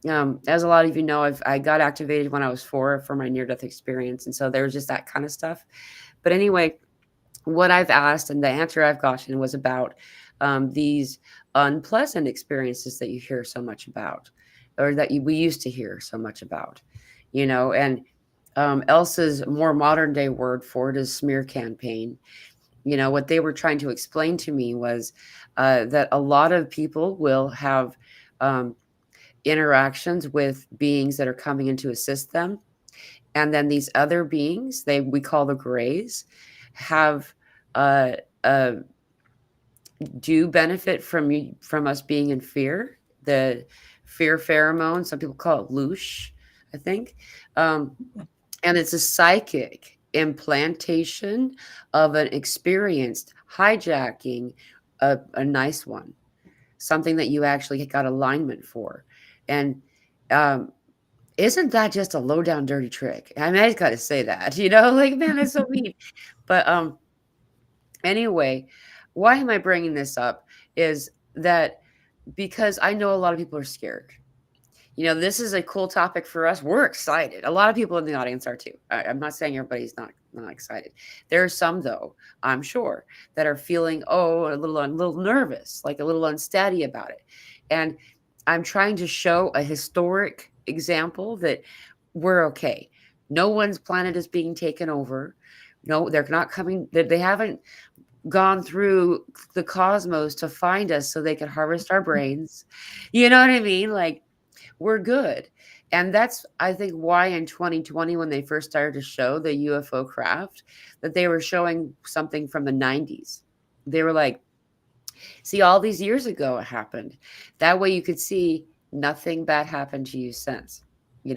And as a lot of you know, I got activated when I was 4 for my near-death experience. And so there was just that kind of stuff. But anyway, what I've asked and the answer I've gotten was about these unpleasant experiences that you hear so much about, or that we used to hear so much about, and Elsa's more modern day word for it is smear campaign. You know, what they were trying to explain to me was that a lot of people will have um, interactions with beings that are coming in to assist them. And then these other beings, we call the grays, have uh, uh, do benefit from us being in fear. The fear pheromone, some people call it loosh, I think. Um, and it's a psychic implantation of an experienced hijacking, a nice one, something that you actually got alignment for. And um, isn't that just a low down dirty trick? I mean, I just got to say that, like, man, that's so mean. But anyway, why am I bringing this up? Is that because I know a lot of people are scared. This is a cool topic for us. We're excited. A lot of people in the audience are too. I'm not saying everybody's not excited. There are some, though, I'm sure, that are feeling a little nervous, like a little unsteady about it. And I'm trying to show a historic example that we're okay. No one's planet is being taken over. No, they're not coming. They haven't gone through the cosmos to find us so they can harvest our brains. You know what I mean? Like, we're good. And that's, I think, why in 2020, when they first started to show the UFO craft, that they were showing something from the 90s. They were like, see, all these years ago it happened. That way you could see nothing bad happened to you since. They've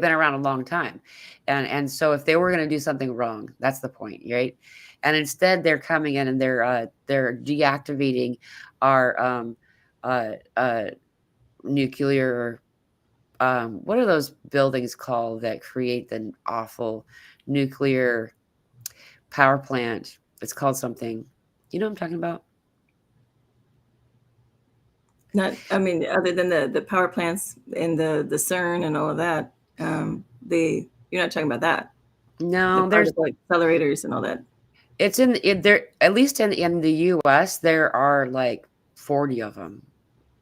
been around a long time. And so if they were going to do something wrong, that's the point, right? And instead they're coming in and they're deactivating our nuclear, what are those buildings called that create the awful nuclear power plant? It's called something. You know what I'm talking about? Not, I mean, other than the power plants and the CERN and all of that, you're not talking about that. The No, there's particle accelerators and all that. it's in it there, at least in the US, there are like 40 of them.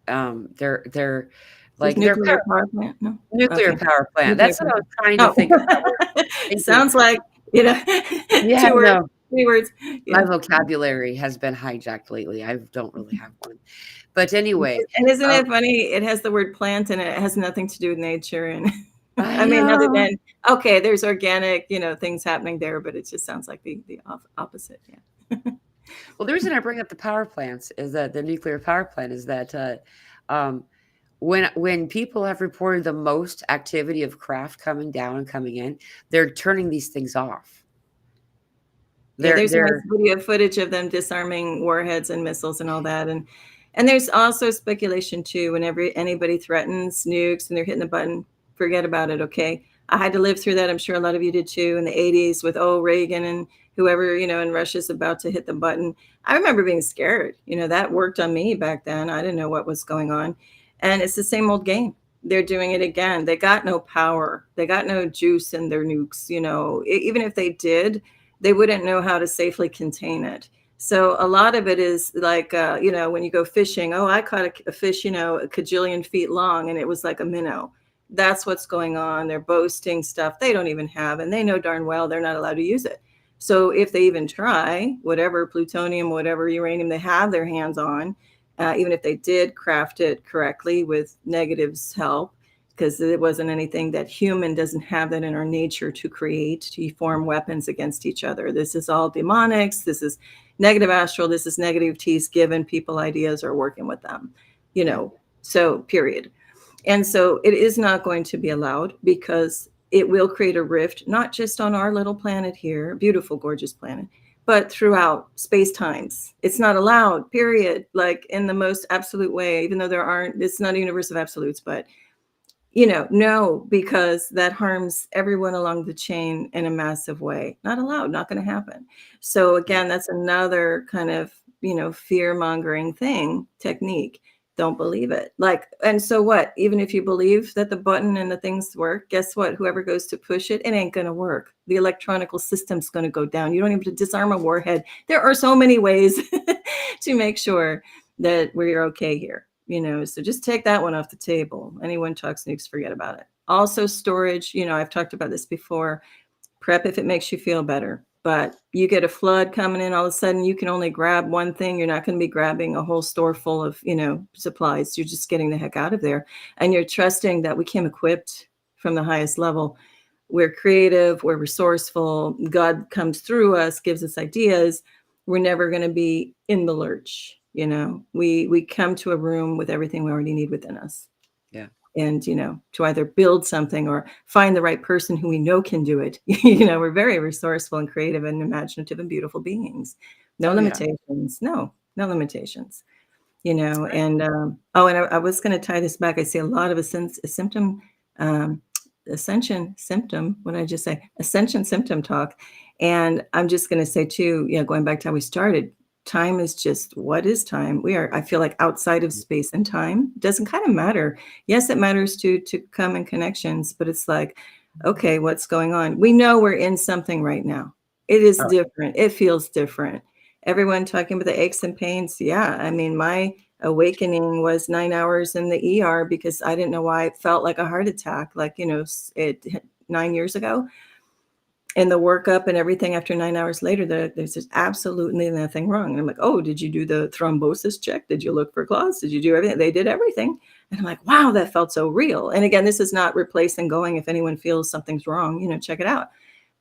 They're There's like they're nuclear power plant? No? nuclear Okay. power plant. Nuclear That's what power. I was trying to Oh. think of. That word. Thank you. Sounds like, Yeah, 2 words, no. 3 words. My Yeah. vocabulary has been hijacked lately. I don't really have one. But anyway, And isn't it funny? It has the word plant and it has nothing to do with nature. And I I mean, other know. than, okay, there's organic, things happening there, but it just sounds like the opposite. Yeah. Well, the reason I bring up the power plants is that the nuclear power plant is that um, when people have reported the most activity of craft coming down and coming in, they're turning these things off. Yeah, They're there's a nice they're video footage of them disarming warheads and missiles and all that. And there's also speculation too, whenever anybody threatens nukes and they're hitting the button, forget about it, okay? I had to live through that. I'm sure a lot of you did too in the 80s with Reagan and whoever, and Russia's about to hit the button. I remember being scared. That worked on me back then. I didn't know what was going on. And it's the same old game. They're doing it again. They got no power. They got no juice in their nukes. Even if they did, they wouldn't know how to safely contain it. So a lot of it is like, when you go fishing, I caught a fish, a kajillion feet long, and it was like a minnow. That's what's going on. They're boasting stuff they don't even have, and they know darn well they're not allowed to use it. So if they even try, whatever plutonium, whatever uranium they have their hands on, even if they did craft it correctly with negative's help, because it wasn't anything that human doesn't have that in our nature to create, to form weapons against each other. This is all demonics. This is negative astral. This is negative T's given people ideas or working with them, so period. And so it is not going to be allowed because it will create a rift, not just on our little planet here, beautiful, gorgeous planet, but throughout space times. It's not allowed, period. Like in the most absolute way, even though it's not a universe of absolutes, but no, because that harms everyone along the chain in a massive way. Not allowed, not going to happen. So again, that's another kind of, fear mongering technique. Don't believe it. And so what? Even if you believe that the button and the things work, guess what? Whoever goes to push it, it ain't going to work. The electronical system's going to go down. You don't even have to disarm a warhead. There are so many ways to make sure that we're okay here. So just take that one off the table. Anyone talks nukes, forget about it. Also storage, I've talked about this before. Prep if it makes you feel better. but you get a flood coming in, all of a sudden you can only grab one thing. You're not going to be grabbing a whole store full of, supplies. You're just getting the heck out of there. And you're trusting that we came equipped from the highest level. We're creative, we're resourceful. God comes through us, gives us ideas. We're never going to be in the lurch. We come to a room with everything we already need within us. Yeah. And, to either build something or find the right person who we know can do it. We're very resourceful and creative and imaginative and beautiful beings. No limitations. No limitations. And, and I was going to tie this back. I see a lot of Ascension Symptom. What did I just say? Ascension Symptom talk. And I'm just going to say too, going back to how we started, time is just, what is time? I feel like outside of space and time. It doesn't kind of matter. Yes, it matters to come in connections, but it's like, okay, what's going on? We know we're in something right now. It is different. It feels different. Everyone talking about the aches and pains. Yeah. I mean, my awakening was 9 hours in the ER because I didn't know why it felt like a heart attack, like, it 9 years ago. And the workup and everything after 9 hours later, there's just absolutely nothing wrong. And I'm like, oh, did you do the thrombosis check? Did you look for clots? Did you do everything? They did everything. And I'm like, wow, that felt so real. And again, this is not replacing going. If anyone feels something's wrong, check it out.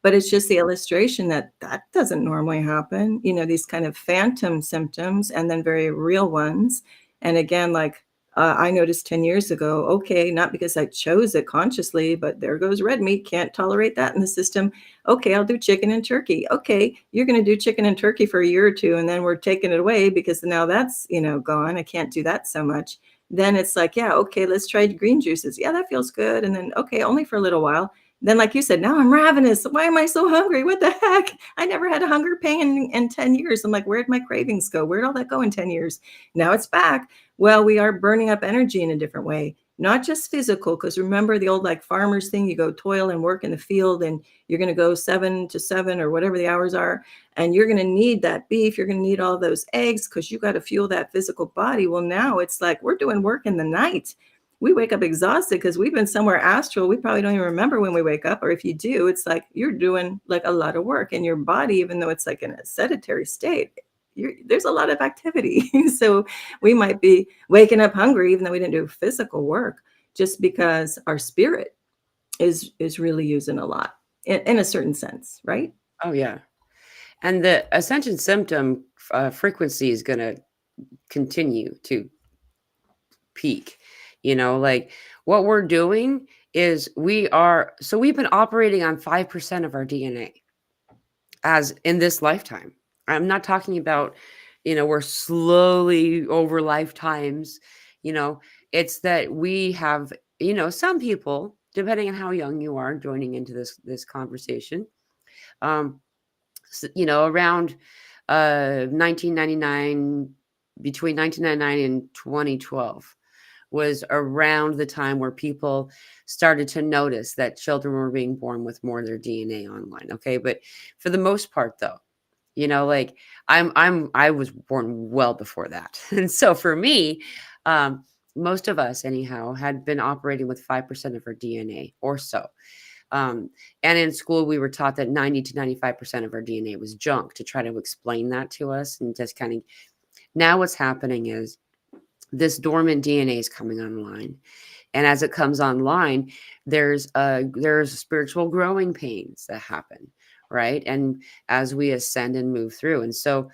But it's just the illustration that doesn't normally happen, these kind of phantom symptoms and then very real ones. And again, like I noticed 10 years ago, okay, not because I chose it consciously, but there goes red meat, can't tolerate that in the system. Okay, I'll do chicken and turkey. Okay, you're going to do chicken and turkey for a year or two, and then we're taking it away because now that's, gone. I can't do that so much. Then it's like, yeah, okay, let's try green juices. Yeah, that feels good. And then, okay, only for a little while. Then, like you said, now I'm ravenous. Why am I so hungry? What the heck? I never had a hunger pain in 10 years. I'm like, where'd my cravings go? Where'd all that go in 10 years? Now it's back. Well, we are burning up energy in a different way, not just physical. Because remember the old like farmers thing, you go toil and work in the field and you're going to go 7 to 7 or whatever the hours are. And you're going to need that beef. You're going to need all those eggs because you got to fuel that physical body. Well, now it's like we're doing work in the night. We wake up exhausted because we've been somewhere astral. We probably don't even remember when we wake up. Or if you do, it's like you're doing like a lot of work in your body, even though it's like in a sedentary state. There's a lot of activity. So we might be waking up hungry, even though we didn't do physical work, just because our spirit is really using a lot in a certain sense, right? Oh, yeah. And the Ascension Symptom frequency is going to continue to peak. Like what we're doing is we've been operating on 5% of our DNA as in this lifetime. I'm not talking about, we're slowly over lifetimes, it's that we have, some people, depending on how young you are joining into this conversation, around 1999, between 1999 and 2012 was around the time where people started to notice that children were being born with more of their DNA online. Okay. But for the most part though, like I was born well before that. And so for me, most of us anyhow had been operating with 5% of our DNA or so. And in school, we were taught that 90 to 95% of our DNA was junk to try to explain that to us. And just kind of now what's happening is this dormant DNA is coming online. And as it comes online, there's spiritual growing pains that happen, right? And as we ascend and move through. And so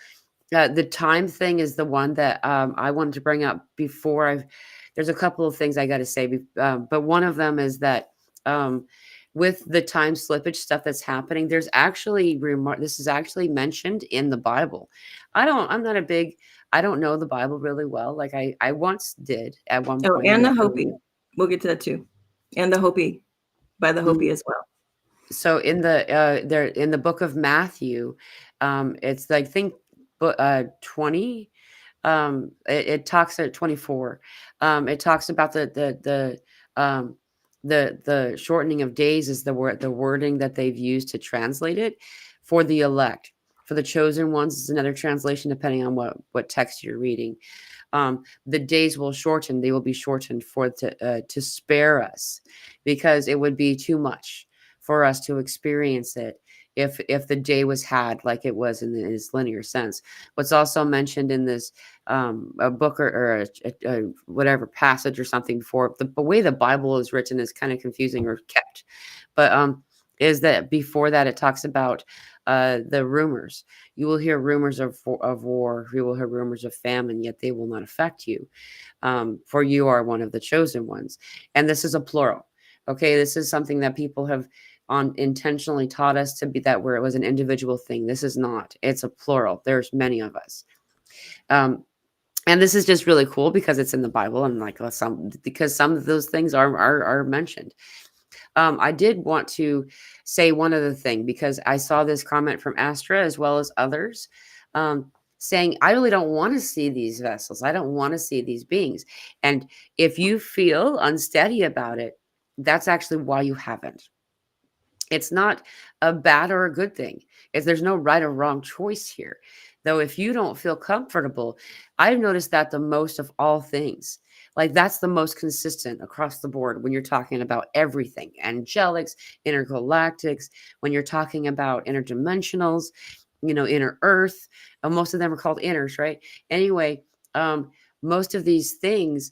the time thing is the one that I wanted to bring up before there's a couple of things I got to say, but one of them is that with the time slippage stuff that's happening, there's actually this is actually mentioned in the Bible. I don't know the Bible really well. Like I once did at one Oh, point. and the Hopi. We'll get to that too. And the Hopi, by the Hopi as well. So in the book of Matthew, it's like 20. It talks at 24. It talks about the shortening of days is the wording that they've used to translate it for the elect. For the chosen ones is another translation depending on what text you're reading. The days will shorten; they will be shortened to spare us, because it would be too much for us to experience it if the day was had like it was in its linear sense. What's also mentioned in this a book or whatever passage or something before, the way the Bible is written is kind of confusing or kept, but is that before that it talks about the rumors. You will hear rumors of war. You will hear rumors of famine, yet they will not affect you, for you are one of the chosen ones. And this is a plural. Okay, this is something that people have on intentionally taught us to be, that where it was an individual thing. This is not. It's a plural. There's many of us. And this is just really cool because it's in the Bible, and like because some of those things are mentioned. I did want to say one other thing because I saw this comment from Astra as well as others, saying, I really don't want to see these vessels. I don't want to see these beings. And if you feel unsteady about it, that's actually why you haven't. It's not a bad or a good thing. There's no right or wrong choice here. Though if you don't feel comfortable, I've noticed that the most of all things. Like that's the most consistent across the board when you're talking about everything. Angelics, intergalactics, when you're talking about interdimensionals, inner earth. Most of them are called inners, right? Anyway, most of these things,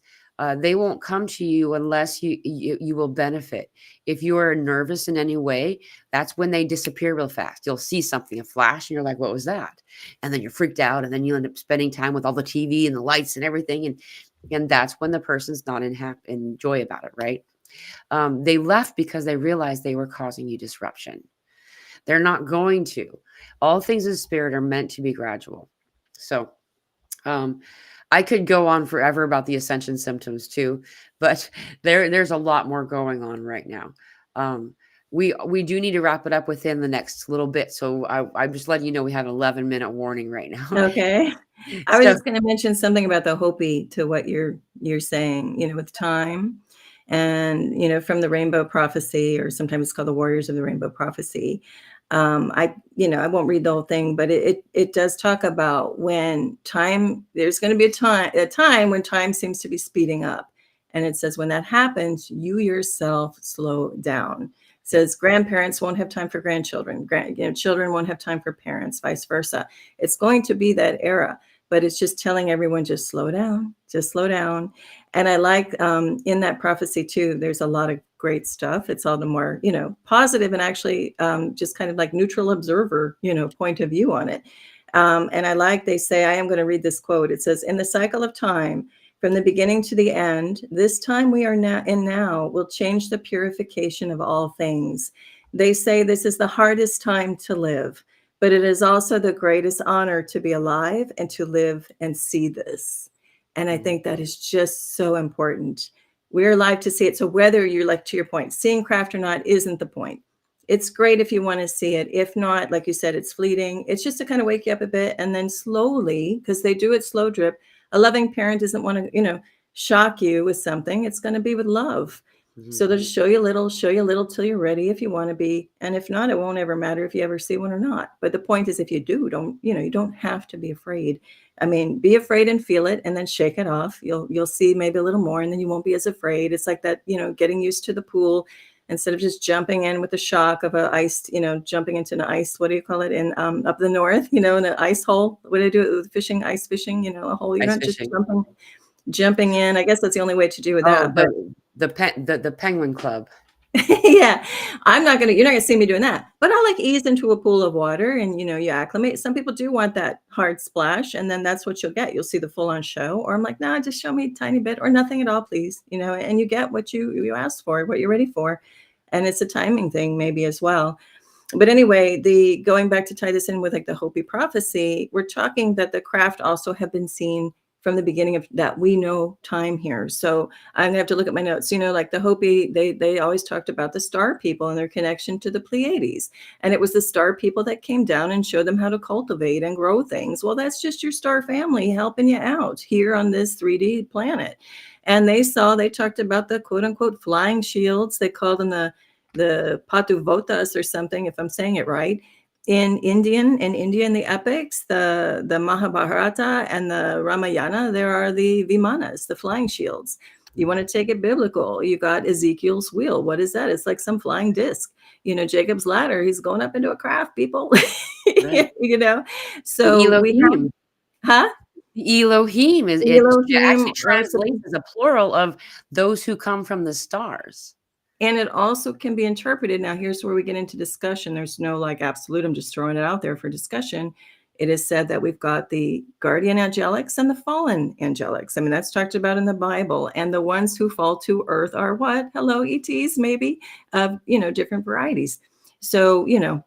they won't come to you unless you will benefit. If you are nervous in any way, that's when they disappear real fast. You'll see something, a flash, and you're like, what was that? And then you're freaked out, and then you end up spending time with all the TV and the lights and everything. And that's when the person's not in joy about it, right? They left because they realized they were causing you disruption. They're not going to. All things in spirit are meant to be gradual. So, I could go on forever about the ascension symptoms too, but there's a lot more going on right now. We do need to wrap it up within the next little bit. So I'm just letting you know we have an 11-minute warning right now. Okay. I was So just going to mention something about the Hopi to what you're saying, with time and, from the rainbow prophecy, or sometimes it's called the warriors of the rainbow prophecy. I won't read the whole thing, but it does talk about when time, there's going to be a time when time seems to be speeding up. And it says, when that happens, you yourself slow down. It says grandparents won't have time for grandchildren. Children won't have time for parents, vice versa. It's going to be that era, but it's just telling everyone, just slow down, just slow down. And I like in that prophecy too, there's a lot of great stuff. It's all the more, positive and actually just kind of like neutral observer, point of view on it. And I like, they say, I am going to read this quote. It says, in the cycle of time, from the beginning to the end, this time we are now will change the purification of all things. They say this is the hardest time to live, but it is also the greatest honor to be alive and to live and see this. And I think that is just so important. We're alive to see it. So whether you're, like, to your point, seeing craft or not isn't the point. It's great if you want to see it. If not, like you said, it's fleeting. It's just to kind of wake you up a bit, and then slowly, because they do it slow drip. A loving parent doesn't want to, shock you with something. It's going to be with love. So they'll just show you a little till you're ready if you want to be. And if not, it won't ever matter if you ever see one or not. But the point is, if you do, you don't have to be afraid. I mean, be afraid and feel it and then shake it off. You'll see maybe a little more, and then you won't be as afraid. It's like that, getting used to the pool instead of just jumping in with the shock of a iced, jumping into an ice, what do you call it, in up the north, in an ice hole. What do I do with fishing, ice fishing, a hole? You're ice not just fishing. jumping in. I guess that's the only way to do with that. But the Penguin Club. yeah, you're not gonna see me doing that, but I'll like ease into a pool of water and, you acclimate. Some people do want that hard splash, and then that's what you'll get. You'll see the full on show, or I'm like, nah, just show me a tiny bit or nothing at all, please. And you get what you asked for, what you're ready for. And it's a timing thing maybe as well. But anyway, going back to tie this in with like the Hopi prophecy, we're talking that the craft also have been seen from the beginning of that. We know time here. So I'm gonna have to look at my notes. Like the Hopi, they always talked about the star people and their connection to the Pleiades. And it was the star people that came down and showed them how to cultivate and grow things. Well, that's just your star family helping you out here on this 3D planet. And they talked about the quote unquote flying shields. They called them the Patuvotas or something, if I'm saying it right. In India, in the epics, the Mahabharata and the Ramayana, there are the Vimanas, the flying shields. You want to take it biblical, you got Ezekiel's wheel. What is that? It's like some flying disc. Jacob's ladder, he's going up into a craft, people. Right. you know The so we have, Elohim. huh? The Elohim is it Elohim, actually translates as a plural of those who come from the stars. and it also can be interpreted. Now, here's where we get into discussion. There's no like absolute. I'm just throwing it out there for discussion. It is said that we've got the guardian angelics and the fallen angelics. I mean, that's talked about in the Bible. And the ones who fall to earth are what? Hello, ETs, maybe, of, different varieties. So,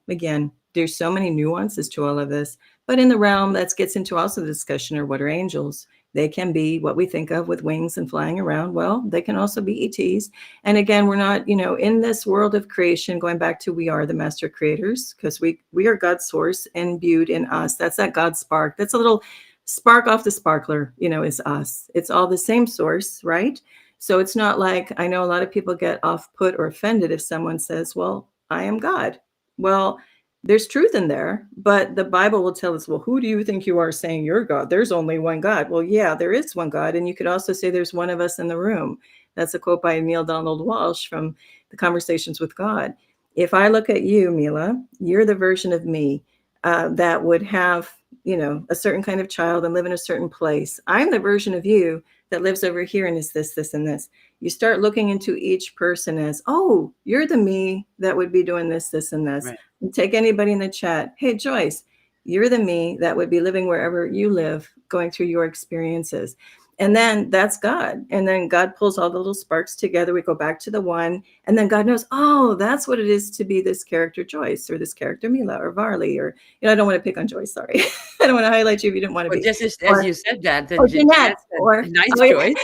again, there's so many nuances to all of this. But in the realm, that gets into also the discussion, or what are angels? They can be what we think of with wings and flying around. Well, they can also be ETs. And again, we're not, in this world of creation, going back to we are the master creators, because we are God's source imbued in us. That's that God spark. That's a little spark off the sparkler, is us. It's all the same source, right? So it's not like, I know a lot of people get off put or offended if someone says, well, I am God. Well, there's truth in there, but the Bible will tell us, well, who do you think you are saying you're God? There's only one God. Well, yeah, there is one God. And you could also say there's one of us in the room. That's a quote by Neil Donald Walsh from the Conversations with God. If I look at you, Mila, you're the version of me that would have, a certain kind of child and live in a certain place. I'm the version of you that lives over here and is this, this, and this. You start looking into each person as, oh, you're the me that would be doing this, this, and this. Right. And take anybody in the chat. Hey, Joyce, you're the me that would be living wherever you live, going through your experiences. And then that's God. And then God pulls all the little sparks together. We go back to the one. And then God knows, oh, that's what it is to be this character Joyce, or this character Mila, or Varleigh, or, I don't want to pick on Joyce. Sorry. I don't want to highlight you if you didn't want to Well, be. just as Or, you said that, or Jeanette Jeanette, said, or, nice oh, choice.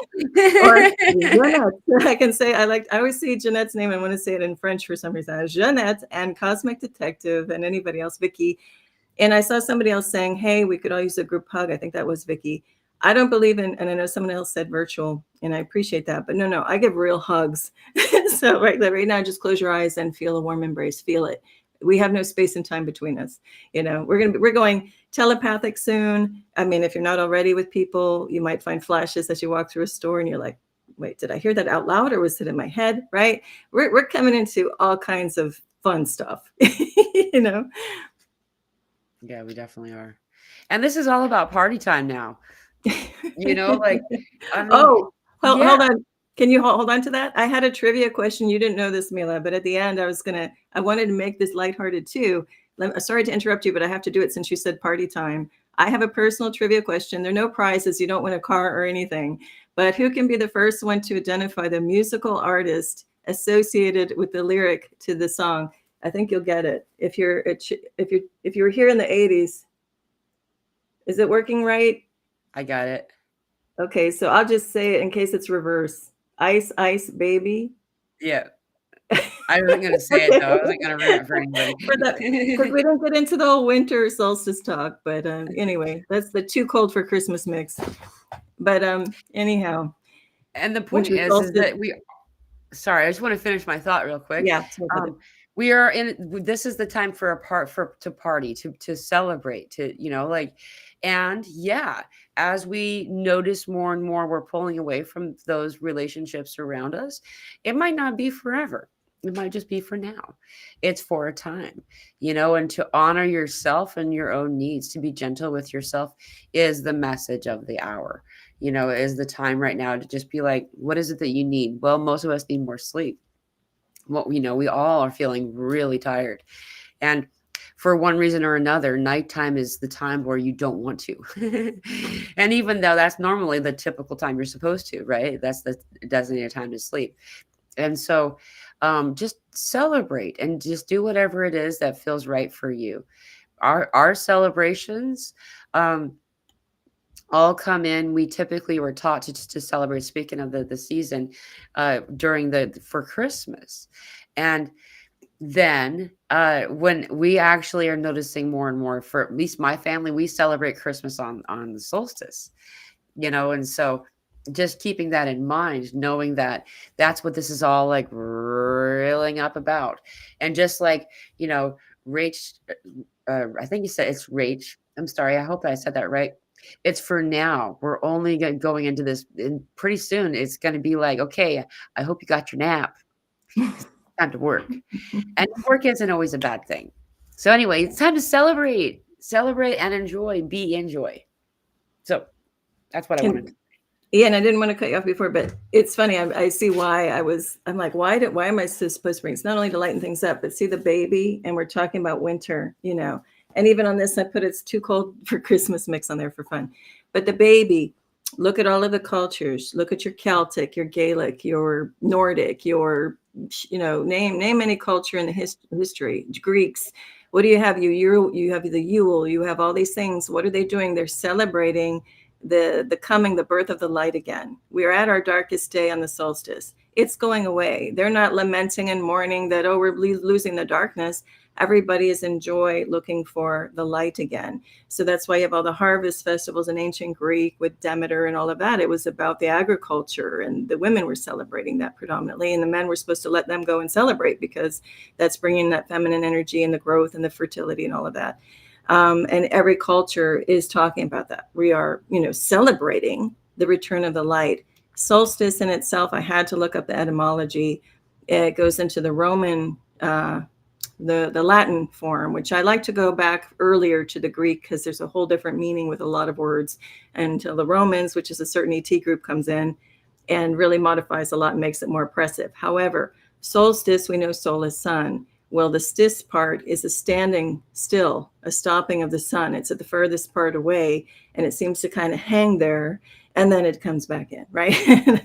or Jeanette. I can say, I always see Jeanette's name. I want to say it in French for some reason. Jeanette and Cosmic Detective and anybody else, Vicky. And I saw somebody else saying, hey, we could all use a group hug. I think that was Vicky. I don't believe in, and I know someone else said virtual, and I appreciate that, but no, I give real hugs. So right now, just close your eyes and feel a warm embrace. Feel it. We have no space and time between us. We're going telepathic soon. I mean, if you're not already with people, you might find flashes as you walk through a store and you're like, wait, did I hear that out loud, or was it in my head? Right? We're coming into all kinds of fun stuff, Yeah, we definitely are. And this is all about party time now. Like, I mean, Oh, yeah, hold on. Can you hold on to that? I had a trivia question. You didn't know this, Mila, but at the end, I wanted to make this lighthearted too. Sorry to interrupt you, but I have to do it since you said party time. I have a personal trivia question. There are no prizes. You don't win a car or anything. But who can be the first one to identify the musical artist associated with the lyric to the song? I think you'll get it. If you were here in the 80s, is it working right? I got it. Okay, so I'll just say it in case it's reverse. Ice, ice, baby. Yeah. I wasn't going to say it, though. I wasn't going to ruin it for anybody. Because we don't get into the whole winter solstice talk. But anyway, that's the too cold for Christmas mix. But anyhow. And the point is that sorry, I just want to finish my thought real quick. Yeah. We are this is the time to party, to celebrate, and yeah, as we notice more and more we're pulling away from those relationships around us, it might not be forever. It might just be for now. It's for a time, and to honor yourself and your own needs, to be gentle with yourself is the message of the hour. Is the time right now to just be like, what is it that you need? Well, most of us need more sleep. Well, we all are feeling really tired. And for one reason or another, nighttime is the time where you don't want to. And even though that's normally the typical time you're supposed to, right? That's the designated time to sleep. And so just celebrate and just do whatever it is that feels right for you. Our celebrations all come in. We typically were taught to celebrate, speaking of the season, for Christmas. And then when we actually are noticing more and more, for at least my family, we celebrate Christmas on the solstice, and so just keeping that in mind, knowing that that's what this is all like reeling up about. And just like, Rach, I think you said it's Rach. I'm sorry. I hope I said that right. it's for now. We're only going into this, and pretty soon it's going to be like, okay, I hope you got your nap. It's time to work. And work isn't always a bad thing. So anyway, it's time to celebrate and enjoy, be in joy. So that's what I wanted to. Yeah, and I didn't want to cut you off before, but it's funny. I see why I'm like, why am I supposed to bring? It's not only to lighten things up, but see the baby, and we're talking about winter, and even on this, I put it's too cold for Christmas mix on there for fun. But the baby, look at all of the cultures. Look at your Celtic, your Gaelic, your Nordic, your, name any culture in the history. Greeks. What do you have? You have the Yule. You have all these things. What are they doing? They're celebrating the birth of the light again. We are at our darkest day on the solstice. It's going away. They're not lamenting and mourning that, oh, we're losing the darkness. Everybody is in joy looking for the light again. So that's why you have all the harvest festivals in ancient Greek with Demeter and all of that. It was about the agriculture, and the women were celebrating that predominantly, and the men were supposed to let them go and celebrate because that's bringing that feminine energy and the growth and the fertility and all of that. And every culture is talking about that. We are, celebrating the return of the light. Solstice in itself, I had to look up the etymology. It goes into the Roman, the Latin form, which I like to go back earlier to the Greek because there's a whole different meaning with a lot of words, until the Romans, which is a certain ET group, comes in and really modifies a lot and makes it more oppressive. However, solstice, we know sol is sun. Well, the stis part is a standing still, a stopping of the sun. It's at the furthest part away, and it seems to kind of hang there, and then it comes back in, right?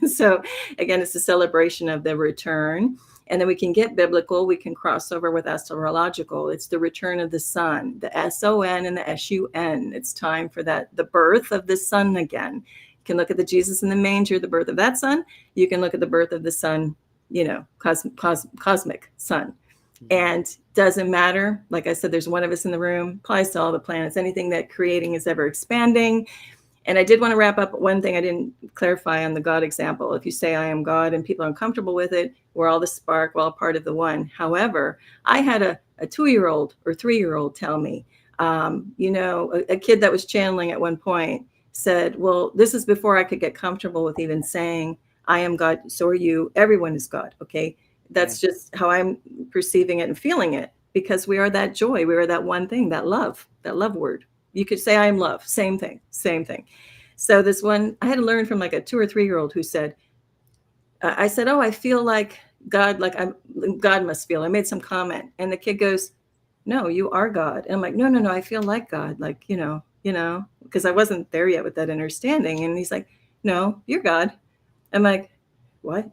So again, it's a celebration of the return. And then we can get biblical. We can cross over with astrological. It's the return of the sun, the S-O-N and the S-U-N. It's time for that, the birth of the sun again. You can look at the Jesus in the manger, the birth of that sun. You can look at the birth of the sun, cosmic sun. And doesn't matter. Like I said, there's one of us in the room, applies to all the planets, anything that creating is ever expanding. And I did want to wrap up one thing I didn't clarify on the God example. If you say I am God and people are uncomfortable with it, we're all the spark, we're all part of the one. However, I had a 2-year-old or 3-year-old tell me, a kid that was channeling at one point said, well, this is before I could get comfortable with even saying I am God, so are you. Everyone is God, okay? That's just how I'm perceiving it and feeling it, because we are that joy. We are that one thing, that love word. You could say I am love. Same thing. So this one, I had to learn from like a 2 or 3-year-old who said, I said, oh, I feel like God, God must feel. I made some comment. And the kid goes, no, you are God. And I'm like, no, I feel like God. Like, because I wasn't there yet with that understanding. And he's like, no, you're God. I'm like, what?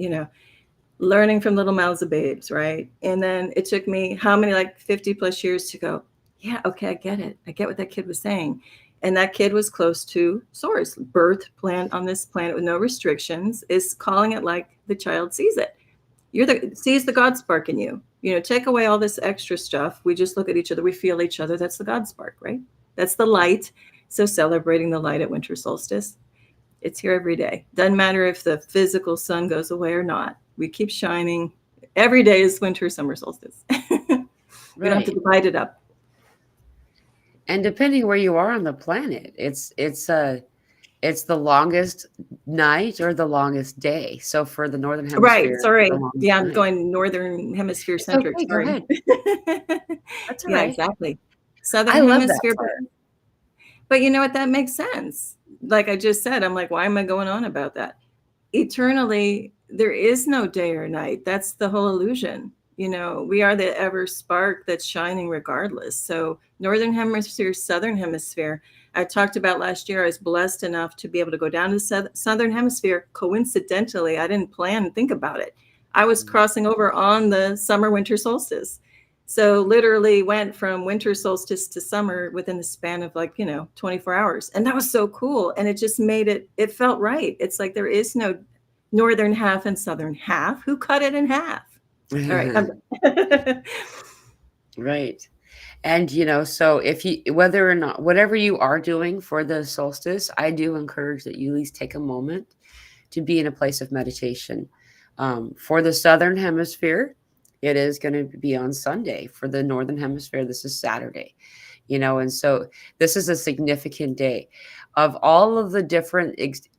Learning from little mouths of babes, right? And then it took me how many, like 50 plus years to go, yeah, okay, I get it. I get what that kid was saying. And that kid was close to source, birth plant on this planet with no restrictions, is calling it like the child sees it. Sees the God spark in you. Take away all this extra stuff. We just look at each other. We feel each other. That's the God spark, right? That's the light. So celebrating the light at winter solstice. It's here every day. Doesn't matter if the physical sun goes away or not. We keep shining. Every day is winter, summer solstice. We don't have to divide it up. And depending where you are on the planet, it's the longest night or the longest day. So for the northern hemisphere, right? Sorry, yeah, I'm night. going northern hemisphere centric. Okay, sorry. go ahead. That's all yeah, right. exactly. Southern I love hemisphere, that part. but you know what? That makes sense. Like I just said, I'm like, why am I going on about that? Eternally, there is no day or night. That's the whole illusion. We are the ever spark that's shining regardless. So northern hemisphere, southern hemisphere. I talked about last year, I was blessed enough to be able to go down to the southern hemisphere. Coincidentally, I didn't plan and think about it. I was crossing over on the summer winter solstice. So literally went from winter solstice to summer within the span of 24 hours. And that was so cool. And it just made it felt right. It's like there is no northern half and southern half. Who cut it in half? All right. Right. And so if you, whether or not, whatever you are doing for the solstice, I do encourage that you at least take a moment to be in a place of meditation. For the southern hemisphere, it is going to be on Sunday. For the northern hemisphere, this is Saturday. And so this is a significant day. of all of the different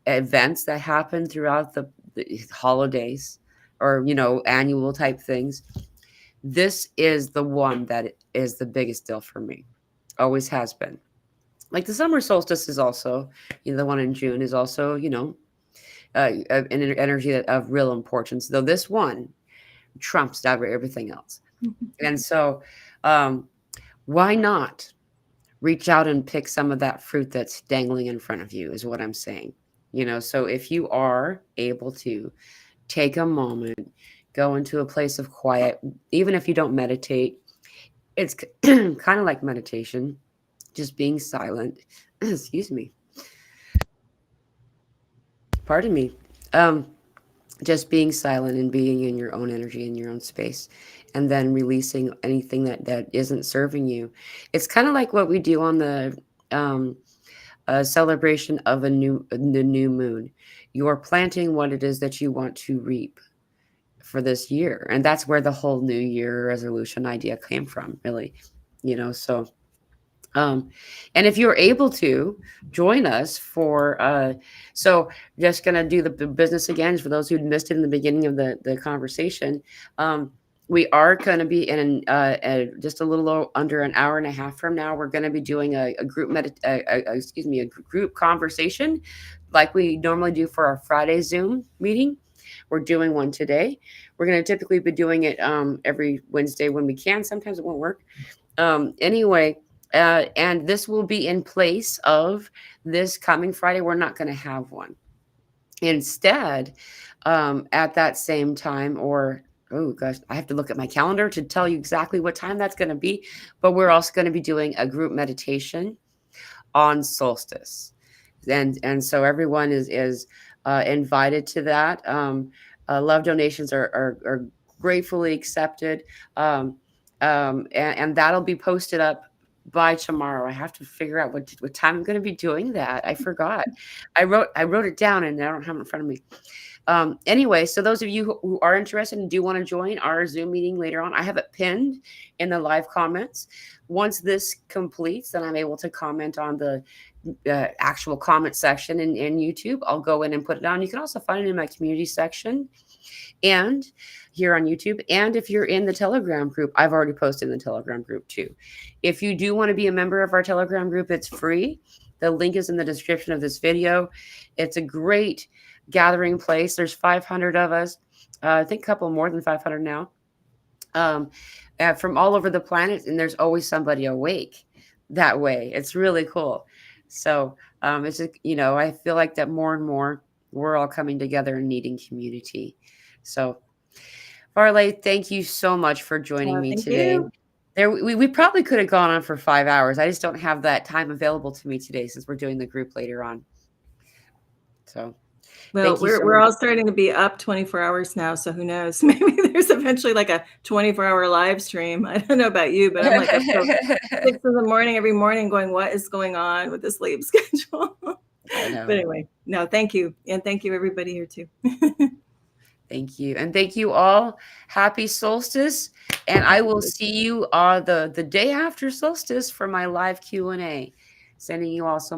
events that happen throughout the holidays, or annual type things, this is the one that is the biggest deal for me. Always has been. Like the summer solstice is also, the one in June is also, an energy of real importance. Though this one trumps everything else. And so, um, why not reach out and pick some of that fruit that's dangling in front of you, is what I'm saying. So if you are able to take a moment, go into a place of quiet, even if you don't meditate, it's kind of like meditation, just being silent. Excuse me. Pardon me. Um, just being silent and being in your own energy, in your own space, and then releasing anything that isn't serving you. It's kind of like what we do on the um, celebration of the new moon. You're planting what it is that you want to reap for this year, and that's where the whole new year resolution idea came from, really. So um, and if you're able to join us for, so just going to do the business again for those who missed it in the beginning of the conversation. Um, we are going to be in just a little under an hour and a half from now. We're going to be doing a group excuse me, a group conversation like we normally do for our Friday Zoom meeting. We're doing one today. We're going to typically be doing it every Wednesday when we can. Sometimes it won't work. Anyway, and this will be in place of this coming Friday. We're not going to have one. Instead, at that same time, or oh gosh, I have to look at my calendar to tell you exactly what time that's going to be. But we're also going to be doing a group meditation on solstice, and so everyone is invited to that. Love donations are gratefully accepted. And that'll be posted up by tomorrow. I have to figure out what time I'm going to be doing that. I forgot. I wrote it down and I don't have it in front of me. Anyway, so those of you who are interested and do want to join our Zoom meeting later on, I have it pinned in the live comments. Once this completes, then I'm able to comment on the actual comment section in YouTube. I'll go in and put it on. You can also find it in my community section and here on YouTube. And if you're in the Telegram group, I've already posted in the Telegram group too. If you do want to be a member of our Telegram group, it's free. The link is in the description of this video. It's a great gathering place. There's 500 of us. I think a couple more than 500 now. From all over the planet, and there's always somebody awake that way. It's really cool. So it's just, I feel like that more and more we're all coming together and needing community. So Varleigh, thank you so much for joining me Thank today. you. We probably could have gone on for 5 hours. I just don't have that time available to me today since we're doing the group later on. So Well, thank you so we're much. all starting to be up 24 hours now, so who knows? Maybe there's eventually like a 24-hour live stream. I don't know about you, but I'm like up till 6 in the morning every morning going, what is going on with the sleep schedule? I know. But anyway, no, thank you. And thank you everybody here too. Thank you. And thank you all. Happy solstice. And I will see you the day after solstice for my live Q&A. Sending you all so